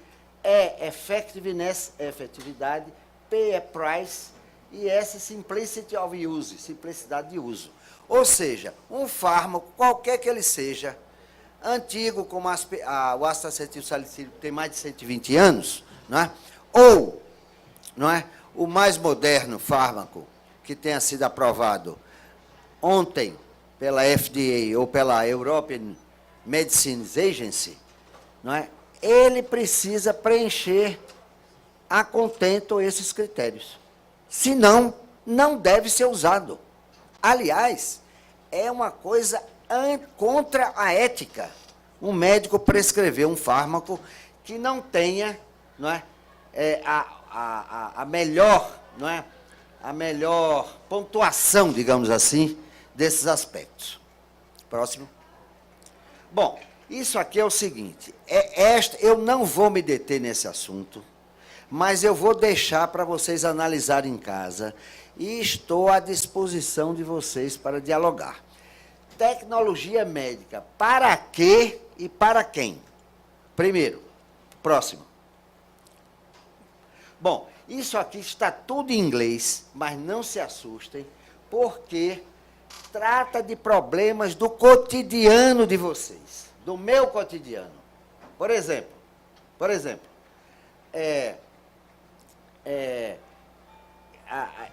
effectiveness é efetividade, P é price, e S, simplicity of use, simplicidade de uso. Ou seja, um fármaco, qualquer que ele seja, antigo, como o ácido acetil salicílico, tem mais de 120 anos, não é? Ou, não é, o mais moderno fármaco que tenha sido aprovado ontem pela FDA ou pela European Medicines Agency, não é? Ele precisa preencher a contento esses critérios. Senão, não deve ser usado. Aliás, é uma coisa contra a ética. Um médico prescrever um fármaco que não tenha, não é, a melhor, não é, a melhor pontuação, digamos assim, desses aspectos. Próximo. Bom, isso aqui é o seguinte, eu não vou me deter nesse assunto, mas eu vou deixar para vocês analisarem em casa e estou à disposição de vocês para dialogar. Tecnologia médica, para quê e para quem? Primeiro, próximo. Bom, isso aqui está tudo em inglês, mas não se assustem, porque trata de problemas do cotidiano de vocês, do meu cotidiano. Por exemplo,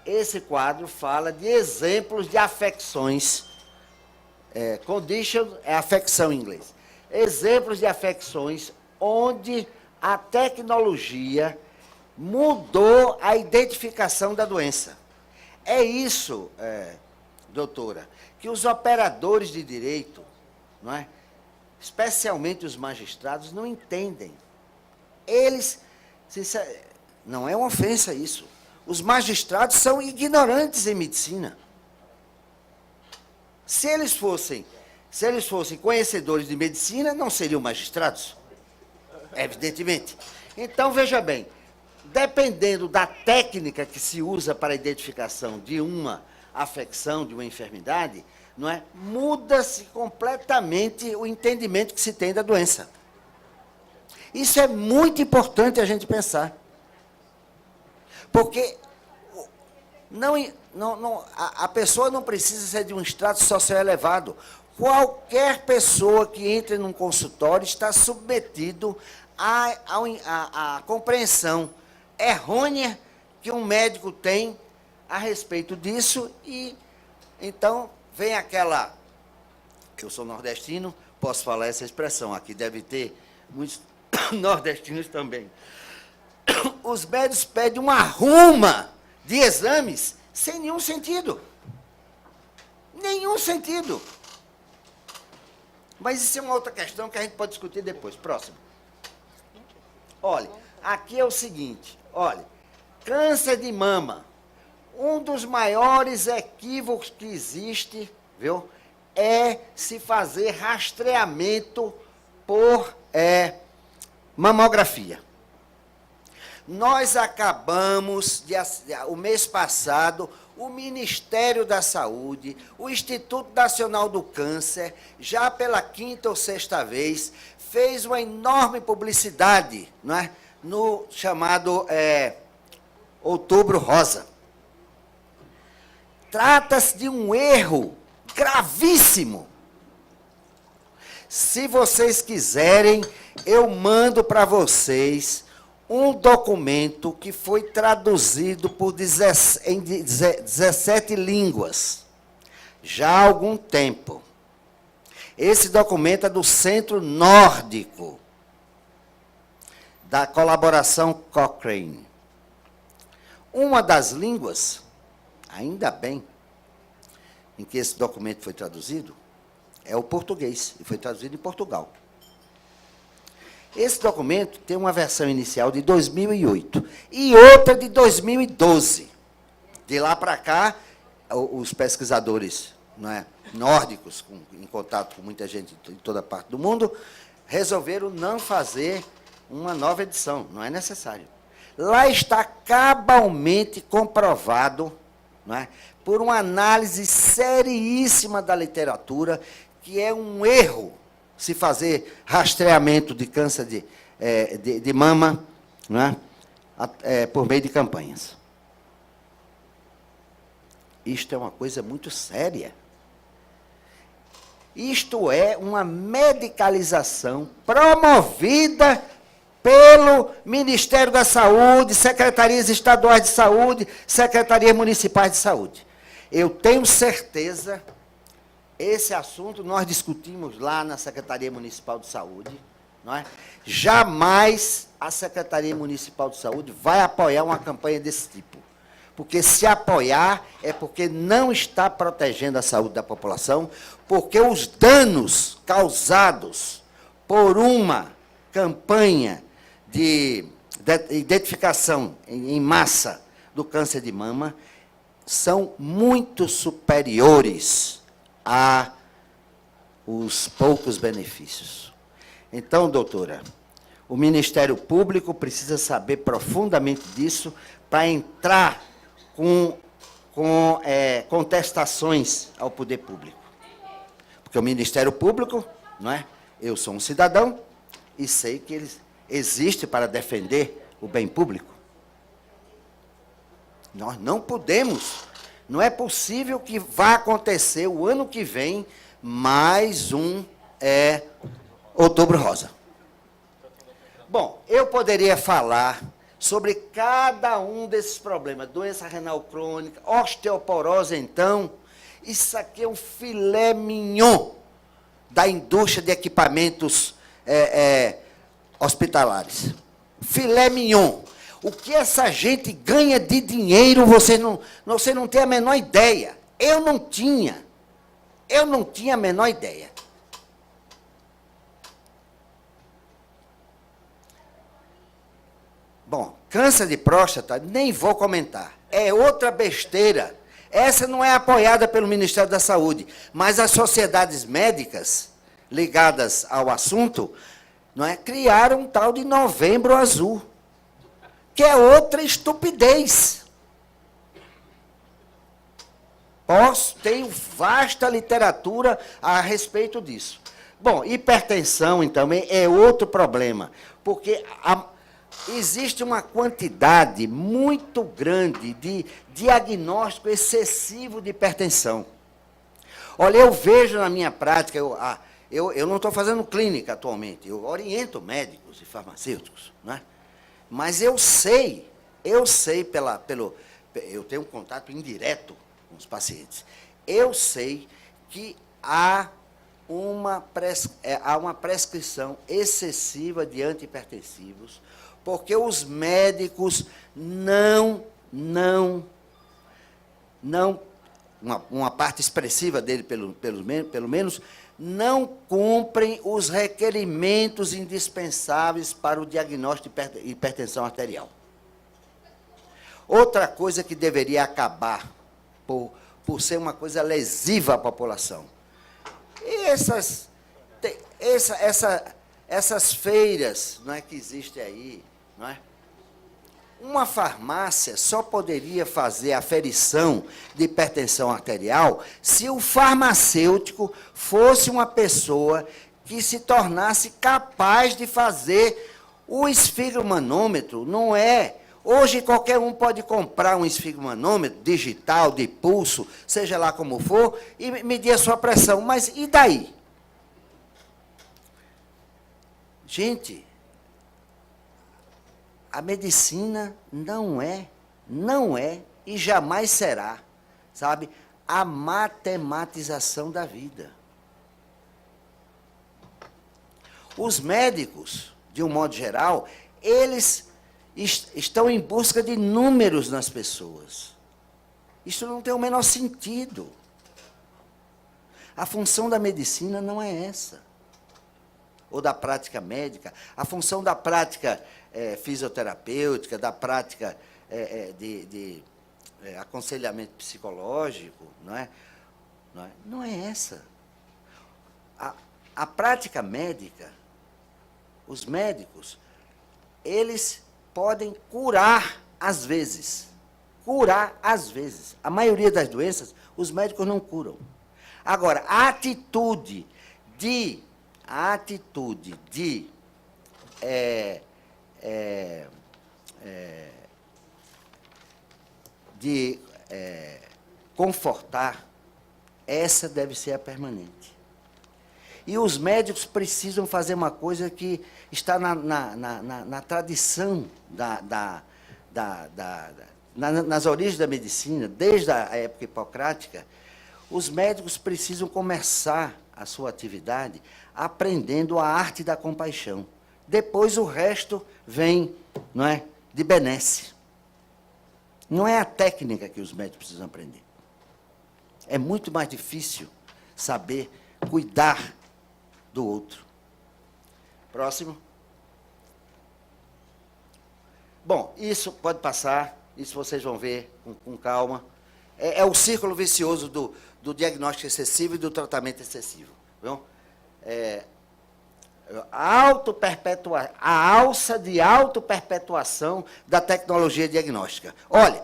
esse quadro fala de exemplos de afecções. Condition é afecção em inglês. Exemplos de afecções onde a tecnologia mudou a identificação da doença. É isso, doutora, que os operadores de direito, não é, especialmente os magistrados, não entendem. Eles, não é uma ofensa isso, os magistrados são ignorantes em medicina. Se eles fossem conhecedores de medicina, não seriam magistrados, evidentemente. Então, veja bem, dependendo da técnica que se usa para a identificação de uma afecção, de uma enfermidade, não é? Muda-se completamente o entendimento que se tem da doença. Isso é muito importante a gente pensar. Porque a pessoa não precisa ser de um extrato social elevado. Qualquer pessoa que entre num consultório está submetido à compreensão errônea que um médico tem a respeito disso, e então vem aquela... Eu sou nordestino, posso falar essa expressão aqui, deve ter muitos nordestinos também. Os médicos pedem uma ruma de exames sem nenhum sentido. Nenhum sentido. Mas isso é uma outra questão que a gente pode discutir depois. Próximo. Olha, aqui é o seguinte, olha, câncer de mama, um dos maiores equívocos que existe, viu, é se fazer rastreamento por mamografia. Nós acabamos, o mês passado, o Ministério da Saúde, o Instituto Nacional do Câncer, já pela 5ª ou 6ª vez, fez uma enorme publicidade, não é? No chamado Outubro Rosa. Trata-se de um erro gravíssimo. Se vocês quiserem, eu mando para vocês um documento que foi traduzido em 17 línguas, já há algum tempo. Esse documento é do Centro Nórdico, da colaboração Cochrane. Uma das línguas, ainda bem, em que esse documento foi traduzido, é o português, e foi traduzido em Portugal. Esse documento tem uma versão inicial de 2008 e outra de 2012. De lá para cá, os pesquisadores, não é, nórdicos, em contato com muita gente em toda parte do mundo, resolveram não fazer uma nova edição, não é necessário. Lá está cabalmente comprovado, não é, por uma análise seriíssima da literatura, que é um erro se fazer rastreamento de câncer de mama, não é, por meio de campanhas. Isto é uma coisa muito séria. Isto é uma medicalização promovida pelo Ministério da Saúde, secretarias estaduais de saúde, secretarias municipais de saúde. Eu tenho certeza, esse assunto nós discutimos lá na Secretaria Municipal de Saúde, não é? Jamais a Secretaria Municipal de Saúde vai apoiar uma campanha desse tipo. Porque se apoiar é porque não está protegendo a saúde da população, porque os danos causados por uma campanha de identificação em massa do câncer de mama são muito superiores a os poucos benefícios. Então, doutora, o Ministério Público precisa saber profundamente disso para entrar com contestações ao poder público. Porque o Ministério Público, não é? Eu sou um cidadão e sei que ele existe para defender o bem público. Nós não podemos, não é possível que vá acontecer o ano que vem mais um Outubro Rosa. Bom, eu poderia falar sobre cada um desses problemas, doença renal crônica, osteoporose, então, isso aqui é um filé mignon da indústria de equipamentos hospitalares. Filé mignon. O que essa gente ganha de dinheiro, você não tem a menor ideia. Eu não tinha a menor ideia. Bom, câncer de próstata, nem vou comentar. É outra besteira. Essa não é apoiada pelo Ministério da Saúde, mas as sociedades médicas ligadas ao assunto, não é, criaram um tal de Novembro Azul, que é outra estupidez. Tenho vasta literatura a respeito disso. Bom, hipertensão, então, é outro problema, porque existe uma quantidade muito grande de diagnóstico excessivo de hipertensão. Olha, eu vejo na minha prática, eu não estou fazendo clínica atualmente, eu oriento médicos e farmacêuticos, né? Mas eu sei eu tenho um contato indireto com os pacientes, eu sei que há uma prescrição excessiva de antihipertensivos, porque os médicos uma parte expressiva dele, pelo menos, não cumprem os requerimentos indispensáveis para o diagnóstico de hipertensão arterial. Outra coisa que deveria acabar, por ser uma coisa lesiva à população. E essas feiras, não é, que existem aí, não é? Uma farmácia só poderia fazer aferição de hipertensão arterial se o farmacêutico fosse uma pessoa que se tornasse capaz de fazer o esfigmomanômetro. Não é. Hoje qualquer um pode comprar um esfigmomanômetro digital, de pulso, seja lá como for, e medir a sua pressão. Mas e daí? Gente, a medicina não é e jamais será, sabe, a matematização da vida. Os médicos, de um modo geral, eles estão em busca de números nas pessoas. Isso não tem o menor sentido. A função da medicina não é essa. Ou da prática médica. A função da prática fisioterapêutica, da prática de aconselhamento psicológico, não é essa. A prática médica, os médicos, eles podem curar às vezes. Curar às vezes. A maioria das doenças, os médicos não curam. Agora, a atitude de confortar, essa deve ser a permanente. E os médicos precisam fazer uma coisa que está na tradição nas origens da medicina, desde a época hipocrática. Os médicos precisam começar a sua atividade aprendendo a arte da compaixão. Depois o resto vem, não é, de benesse. Não é a técnica que os médicos precisam aprender. É muito mais difícil saber cuidar do outro. Próximo. Bom, isso pode passar, isso vocês vão ver com calma. É o círculo vicioso do diagnóstico excessivo e do tratamento excessivo. Viu? A alça de autoperpetuação da tecnologia diagnóstica. Olha,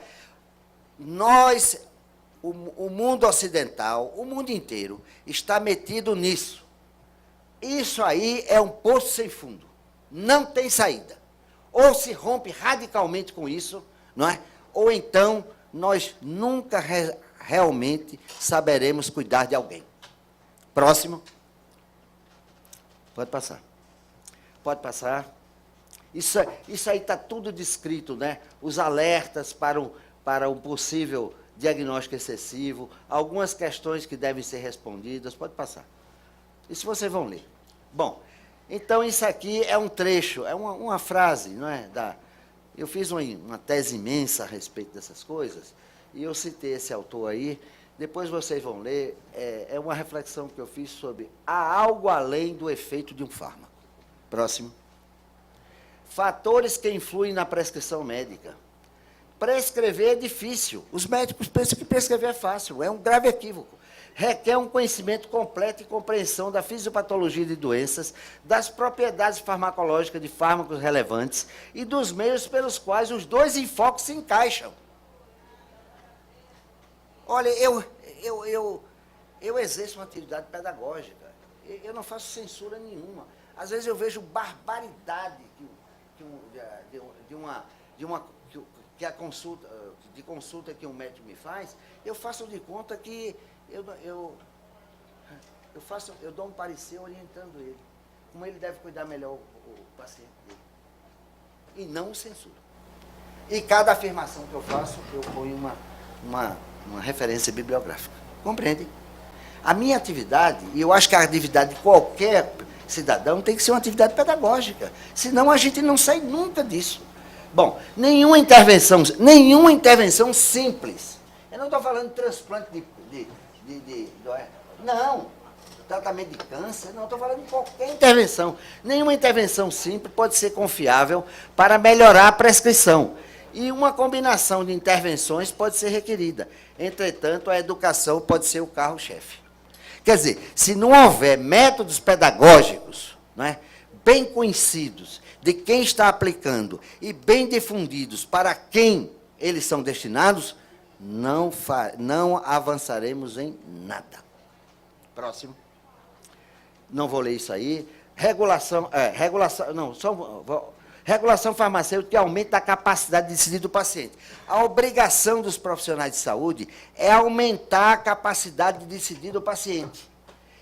o mundo ocidental, o mundo inteiro, está metido nisso. Isso aí é um poço sem fundo. Não tem saída. Ou se rompe radicalmente com isso, não é? Ou então nós nunca realmente saberemos cuidar de alguém. Próximo. Pode passar. Pode passar. Isso aí está tudo descrito, né? Os alertas para um possível diagnóstico excessivo, algumas questões que devem ser respondidas. Pode passar. Isso vocês vão ler. Bom, então isso aqui é um trecho, é uma frase, não é? Eu fiz uma tese imensa a respeito dessas coisas, e eu citei esse autor aí. Depois vocês vão ler, é uma reflexão que eu fiz sobre há algo além do efeito de um fármaco. Próximo. Fatores que influem na prescrição médica. Prescrever é difícil. Os médicos pensam que prescrever é fácil, é um grave equívoco. requer um conhecimento completo e compreensão da fisiopatologia de doenças, das propriedades farmacológicas de fármacos relevantes e dos meios pelos quais os dois enfoques se encaixam. Olha, eu exerço uma atividade pedagógica. Eu não faço censura nenhuma. Às vezes eu vejo barbaridade que a consulta que um médico me faz, eu faço de conta que eu dou um parecer orientando ele, como ele deve cuidar melhor o paciente dele. E não censura. E cada afirmação que eu faço, eu ponho uma referência bibliográfica. Compreende? A minha atividade, e eu acho que a atividade de qualquer cidadão tem que ser uma atividade pedagógica, senão a gente não sai nunca disso. Bom, nenhuma intervenção simples. Eu não estou falando de transplante não, tratamento de câncer, não, estou falando de qualquer intervenção. Nenhuma intervenção simples pode ser confiável para melhorar a prescrição. E uma combinação de intervenções pode ser requerida. Entretanto, a educação pode ser o carro-chefe. Quer dizer, se não houver métodos pedagógicos, não é, bem conhecidos, de quem está aplicando e bem difundidos para quem eles são destinados, não avançaremos em nada. Próximo. Não vou ler isso aí. Regulação farmacêutica que aumenta a capacidade de decidir do paciente. A obrigação dos profissionais de saúde é aumentar a capacidade de decidir do paciente.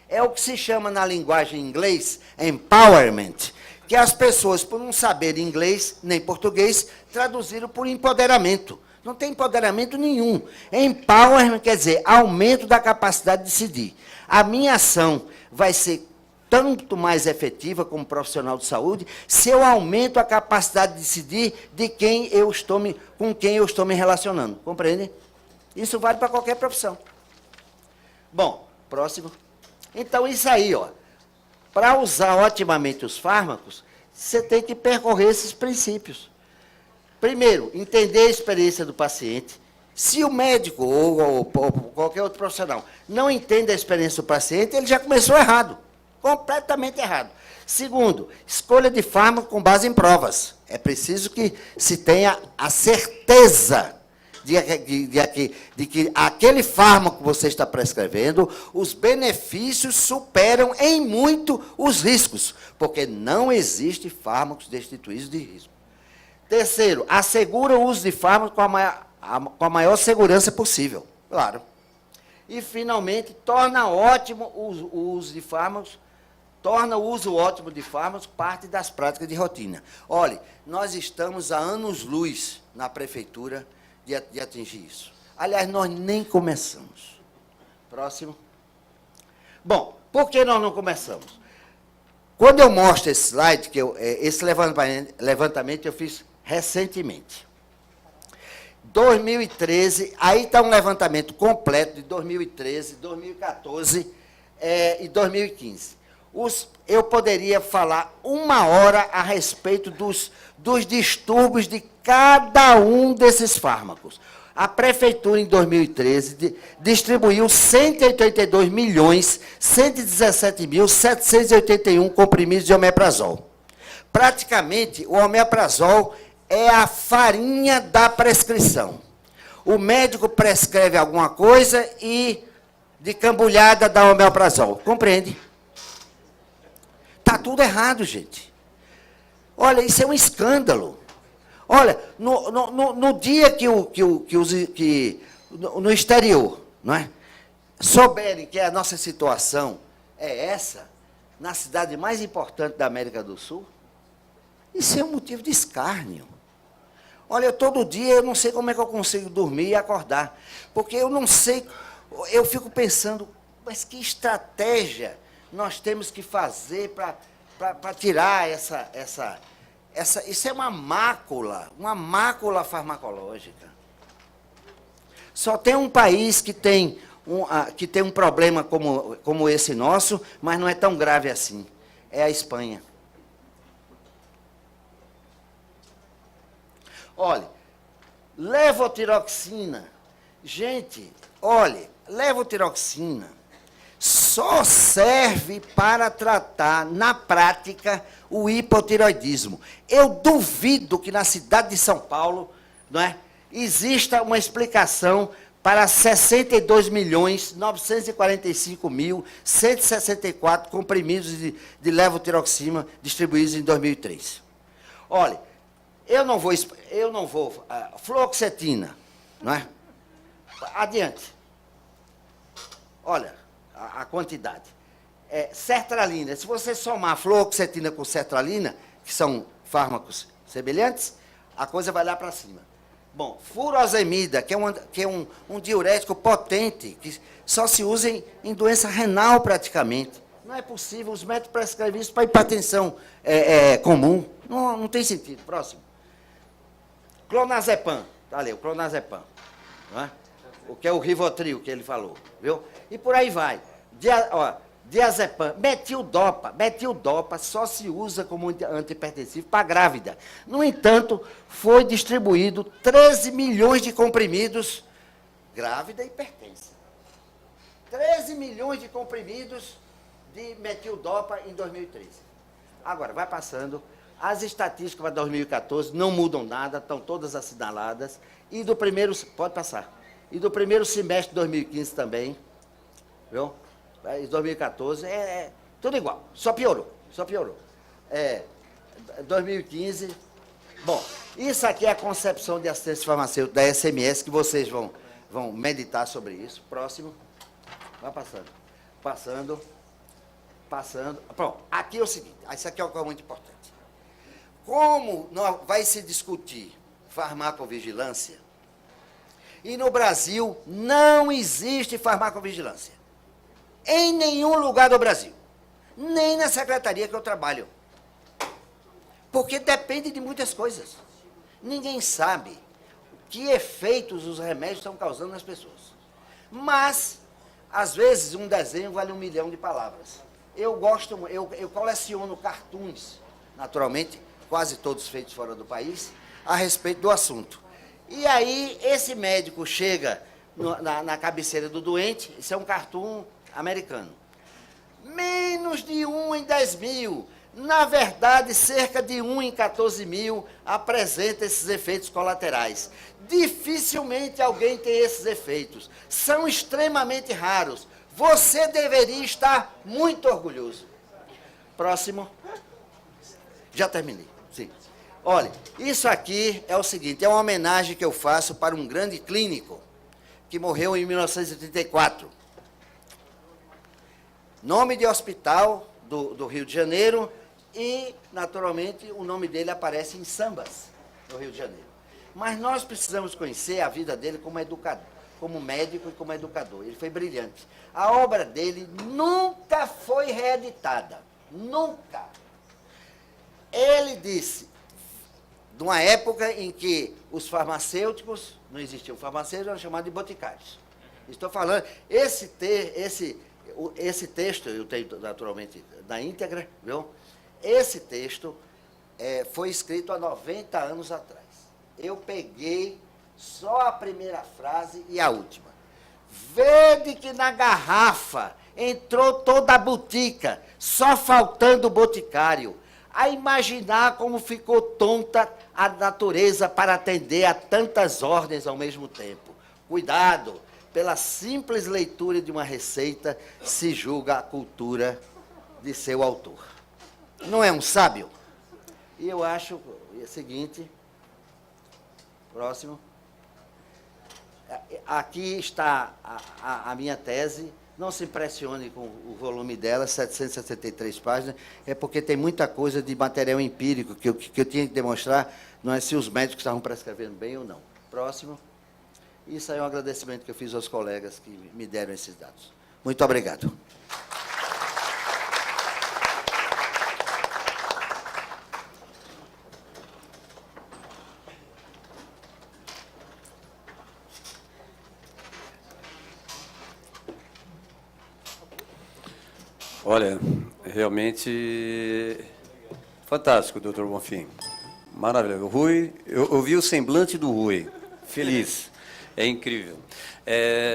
É o que se chama na linguagem inglês empowerment, que as pessoas, por não saber inglês nem português, traduziram por empoderamento. Não tem empoderamento nenhum. Empowerment quer dizer aumento da capacidade de decidir. A minha ação vai ser tanto mais efetiva como profissional de saúde se eu aumento a capacidade de decidir de com quem eu estou me relacionando. Compreende? Isso vale para qualquer profissão. Bom, próximo. Então, isso aí, ó. Para usar otimamente os fármacos, você tem que percorrer esses princípios. Primeiro, entender a experiência do paciente. Se o médico ou qualquer outro profissional não entende a experiência do paciente, ele já começou errado. Completamente errado. Segundo, escolha de fármaco com base em provas. É preciso que se tenha a certeza de que aquele fármaco que você está prescrevendo, os benefícios superam em muito os riscos, porque não existe fármacos destituídos de risco. Terceiro, assegura o uso de fármacos com a maior segurança possível, claro. E, finalmente, torna ótimo o uso de fármacos, torna o uso ótimo de fármacos parte das práticas de rotina. Olhe, nós estamos há anos-luz na prefeitura de atingir isso. Aliás, nós nem começamos. Próximo. Bom, por que nós não começamos? Quando eu mostro esse slide, esse levantamento eu fiz recentemente. 2013, aí está um levantamento completo de 2013, 2014 e 2015. Eu poderia falar 1 hora a respeito dos distúrbios de cada um desses fármacos. A prefeitura, em 2013, distribuiu 182.117.781 comprimidos de omeprazol. Praticamente, o omeprazol é a farinha da prescrição. O médico prescreve alguma coisa e, de cambulhada, dá omeprazol. Compreende? Está tudo errado, gente. Olha, isso é um escândalo. Olha, no dia que no exterior, não é, souberem que a nossa situação é essa, na cidade mais importante da América do Sul, isso é um motivo de escárnio. Olha, todo dia eu não sei como é que eu consigo dormir e acordar, porque eu não sei, eu fico pensando, mas que estratégia nós temos que fazer para tirar isso é uma mácula farmacológica. Só tem um país que tem um problema como esse nosso, mas não é tão grave assim. É a Espanha. Olha, levotiroxina. Gente, olha, levotiroxina só serve para tratar, na prática, o hipotireoidismo. Eu duvido que na cidade de São Paulo, não é, exista uma explicação para 62.945.164 comprimidos de levotiroxina distribuídos em 2003. Olha, eu não vou fluoxetina, não é? Adiante. Olha, a quantidade. Sertralina, se você somar fluoxetina com sertralina, que são fármacos semelhantes, a coisa vai lá para cima. Bom, furosemida, que é um diurético potente, que só se usa em doença renal praticamente. Não é possível, os médicos prescrevem isso para hipertensão comum. Não tem sentido. Próximo. Clonazepam. Está ali, o clonazepam. Não é? O que é o Rivotril, que ele falou. Viu? E por aí vai. Diazepam, metildopa só se usa como antihipertensivo para grávida. No entanto, foi distribuído 13 milhões de comprimidos grávida e hipertensa. 13 milhões de comprimidos de metildopa em 2013. Agora, vai passando. As estatísticas para 2014 não mudam nada, estão todas assinaladas. E do primeiro, pode passar. E do primeiro semestre de 2015 também, viu? Em 2014, tudo igual, só piorou. 2015, bom, isso aqui é a concepção de assistência farmacêutica da SMS, que vocês vão meditar sobre isso. Próximo, vai passando. Pronto, aqui é o seguinte, isso aqui é o que é muito importante. Como vai se discutir farmacovigilância, e no Brasil não existe farmacovigilância. Em nenhum lugar do Brasil. Nem na secretaria que eu trabalho. Porque depende de muitas coisas. Ninguém sabe que efeitos os remédios estão causando nas pessoas. Mas, às vezes, um desenho vale 1 milhão de palavras. Eu coleciono cartoons, naturalmente, quase todos feitos fora do país, a respeito do assunto. E aí, esse médico chega na cabeceira do doente, isso é um cartoon americano. Menos de 1 em 10 mil. Na verdade, cerca de 1 em 14 mil apresenta esses efeitos colaterais. Dificilmente alguém tem esses efeitos. São extremamente raros. Você deveria estar muito orgulhoso. Próximo. Já terminei. Sim. Olha, isso aqui é o seguinte, é uma homenagem que eu faço para um grande clínico que morreu em 1934. Nome de hospital do Rio de Janeiro e, naturalmente, o nome dele aparece em sambas do Rio de Janeiro. Mas nós precisamos conhecer a vida dele como educador, como médico e como educador. Ele foi brilhante. A obra dele nunca foi reeditada. Nunca. Ele disse, de uma época em que os farmacêuticos, não existiam farmacêuticos, eram chamados de boticários. Estou falando, esse texto, eu tenho naturalmente na íntegra, viu? Esse texto foi escrito há 90 anos atrás. Eu peguei só a primeira frase e a última. Vede que na garrafa entrou toda a botica, só faltando o boticário. A imaginar como ficou tonta a natureza para atender a tantas ordens ao mesmo tempo. Cuidado! Pela simples leitura de uma receita, se julga a cultura de seu autor. Não é um sábio? E eu acho o seguinte, próximo. Aqui está a minha tese. Não se impressione com o volume dela, 763 páginas, é porque tem muita coisa de material empírico que eu tinha que demonstrar, não é se os médicos estavam prescrevendo bem ou não. Próximo. Isso aí é um agradecimento que eu fiz aos colegas que me deram esses dados. Muito obrigado. Olha, realmente fantástico, doutor Bonfim. Maravilhoso. O Rui, eu vi o semblante do Rui, feliz. É incrível.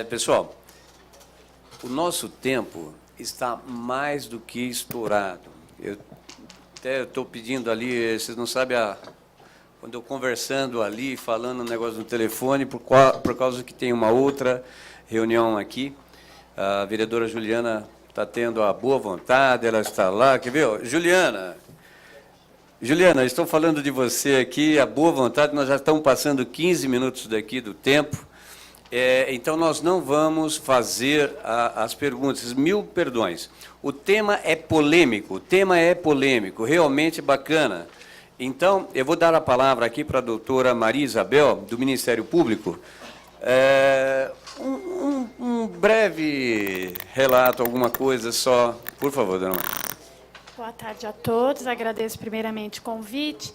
Pessoal, o nosso tempo está mais do que estourado. Eu até estou pedindo ali, vocês não sabem, quando eu conversando ali, falando um negócio no telefone, por causa que tem uma outra reunião aqui, a vereadora Juliana está tendo a boa vontade, ela está lá, quer ver? Ó, Juliana, estou falando de você aqui, a boa vontade, nós já estamos passando 15 minutos daqui do tempo, então nós não vamos fazer as perguntas, 1000 perdões. O tema é polêmico, realmente bacana. Então, eu vou dar a palavra aqui para a doutora Maria Isabel, do Ministério Público. Um breve relato, alguma coisa só. Por favor, dona Maria. Boa tarde a todos. Agradeço primeiramente o convite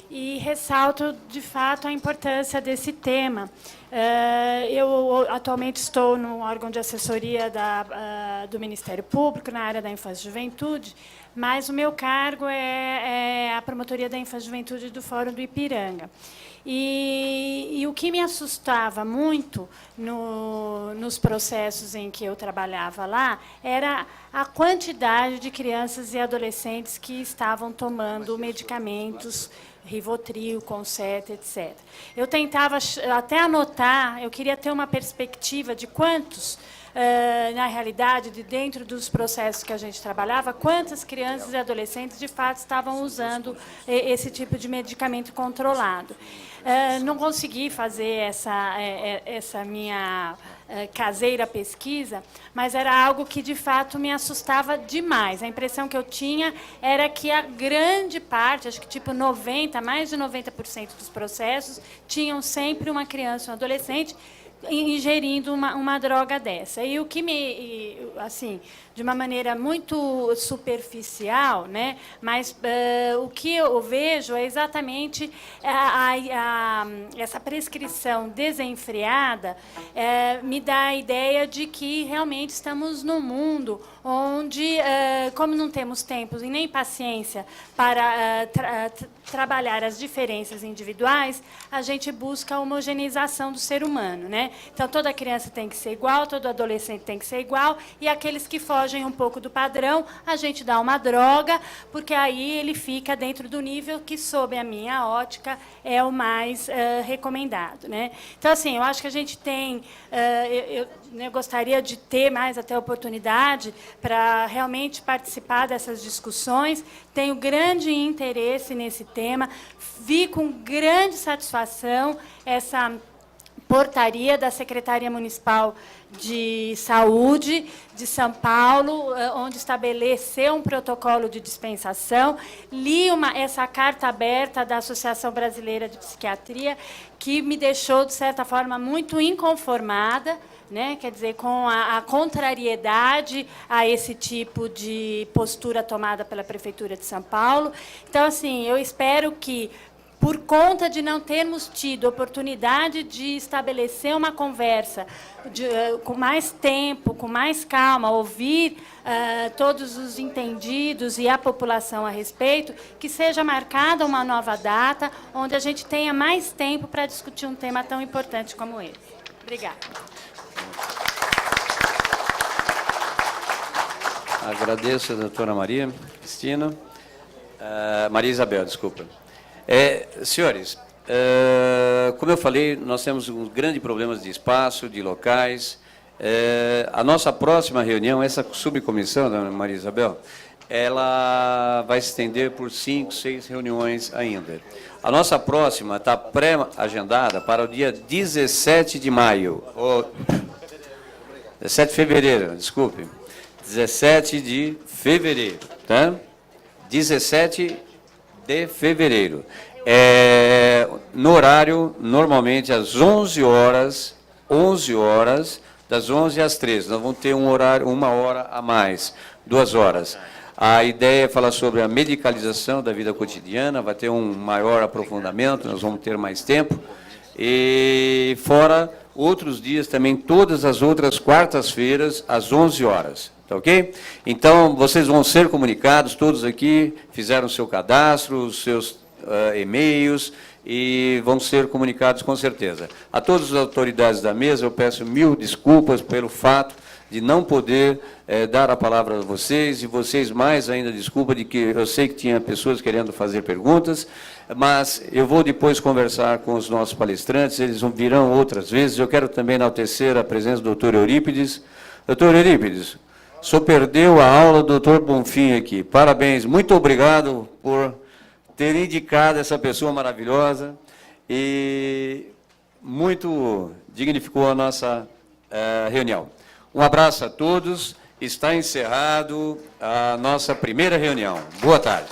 e ressalto, de fato, a importância desse tema. Eu atualmente estou no órgão de assessoria do Ministério Público, na área da Infância e Juventude, mas o meu cargo é a Promotoria da Infância e Juventude do Fórum do Ipiranga. E o que me assustava muito nos processos em que eu trabalhava lá era a quantidade de crianças e adolescentes que estavam tomando medicamentos, Rivotril, Concerta, etc. Eu tentava até anotar, eu queria ter uma perspectiva de quantos, na realidade, de dentro dos processos que a gente trabalhava, quantas crianças e adolescentes, de fato, estavam usando esse tipo de medicamento controlado. Não consegui fazer essa minha caseira pesquisa, mas era algo que, de fato, me assustava demais. A impressão que eu tinha era que a grande parte, acho que tipo mais de 90% dos processos, tinham sempre uma criança ou um adolescente ingerindo uma droga dessa. E o que assim, de uma maneira muito superficial, né? Mas o que eu vejo é exatamente essa prescrição desenfreada me dá a ideia de que realmente estamos num mundo onde, como não temos tempo e nem paciência para trabalhar as diferenças individuais, a gente busca a homogeneização do ser humano, né? Então, toda criança tem que ser igual, todo adolescente tem que ser igual, e aqueles que fogem um pouco do padrão, a gente dá uma droga, porque aí ele fica dentro do nível que, sob a minha ótica, é o mais recomendado, né? Então, assim, eu acho que a gente tem... eu gostaria de ter mais até oportunidade para realmente participar dessas discussões. Tenho grande interesse nesse tema. Vi com grande satisfação essa portaria da Secretaria Municipal de Saúde de São Paulo, onde estabeleceu um protocolo de dispensação. Li essa carta aberta da Associação Brasileira de Psiquiatria, que me deixou, de certa forma, muito inconformada, né? Quer dizer, com a contrariedade a esse tipo de postura tomada pela Prefeitura de São Paulo. Então, assim, eu espero que, por conta de não termos tido oportunidade de estabelecer uma conversa com mais tempo, com mais calma, ouvir todos os entendidos e a população a respeito, que seja marcada uma nova data, onde a gente tenha mais tempo para discutir um tema tão importante como esse. Obrigada. Agradeço a doutora Maria Cristina. Maria Isabel, desculpa. Senhores, como eu falei, nós temos um grande problema de espaço, de locais. A nossa próxima reunião, essa subcomissão, dona Maria Isabel, ela vai se estender por 5, 6 reuniões ainda. A nossa próxima está pré-agendada para o dia 17 de maio. 17 de fevereiro, desculpe. 17 de fevereiro, tá? 17 de fevereiro. No horário, normalmente, às 11 horas, das 11 às 13. Nós vamos ter um horário, 1 hora a mais, 2 horas. A ideia é falar sobre a medicalização da vida cotidiana, vai ter um maior aprofundamento, nós vamos ter mais tempo. E fora outros dias também, todas as outras quartas-feiras, às 11 horas. Tá ok? Então, vocês vão ser comunicados, todos aqui fizeram o seu cadastro, os seus e-mails, e vão ser comunicados com certeza. A todas as autoridades da mesa, eu peço 1000 desculpas pelo fato de não poder dar a palavra a vocês, e vocês mais ainda, desculpa, de que eu sei que tinha pessoas querendo fazer perguntas, mas eu vou depois conversar com os nossos palestrantes, eles virão outras vezes. Eu quero também enaltecer a presença do doutor Eurípides. Doutor Eurípides, o senhor perdeu a aula do doutor Bonfim aqui. Parabéns, muito obrigado por ter indicado essa pessoa maravilhosa e muito dignificou a nossa reunião. Um abraço a todos, está encerrado a nossa primeira reunião. Boa tarde.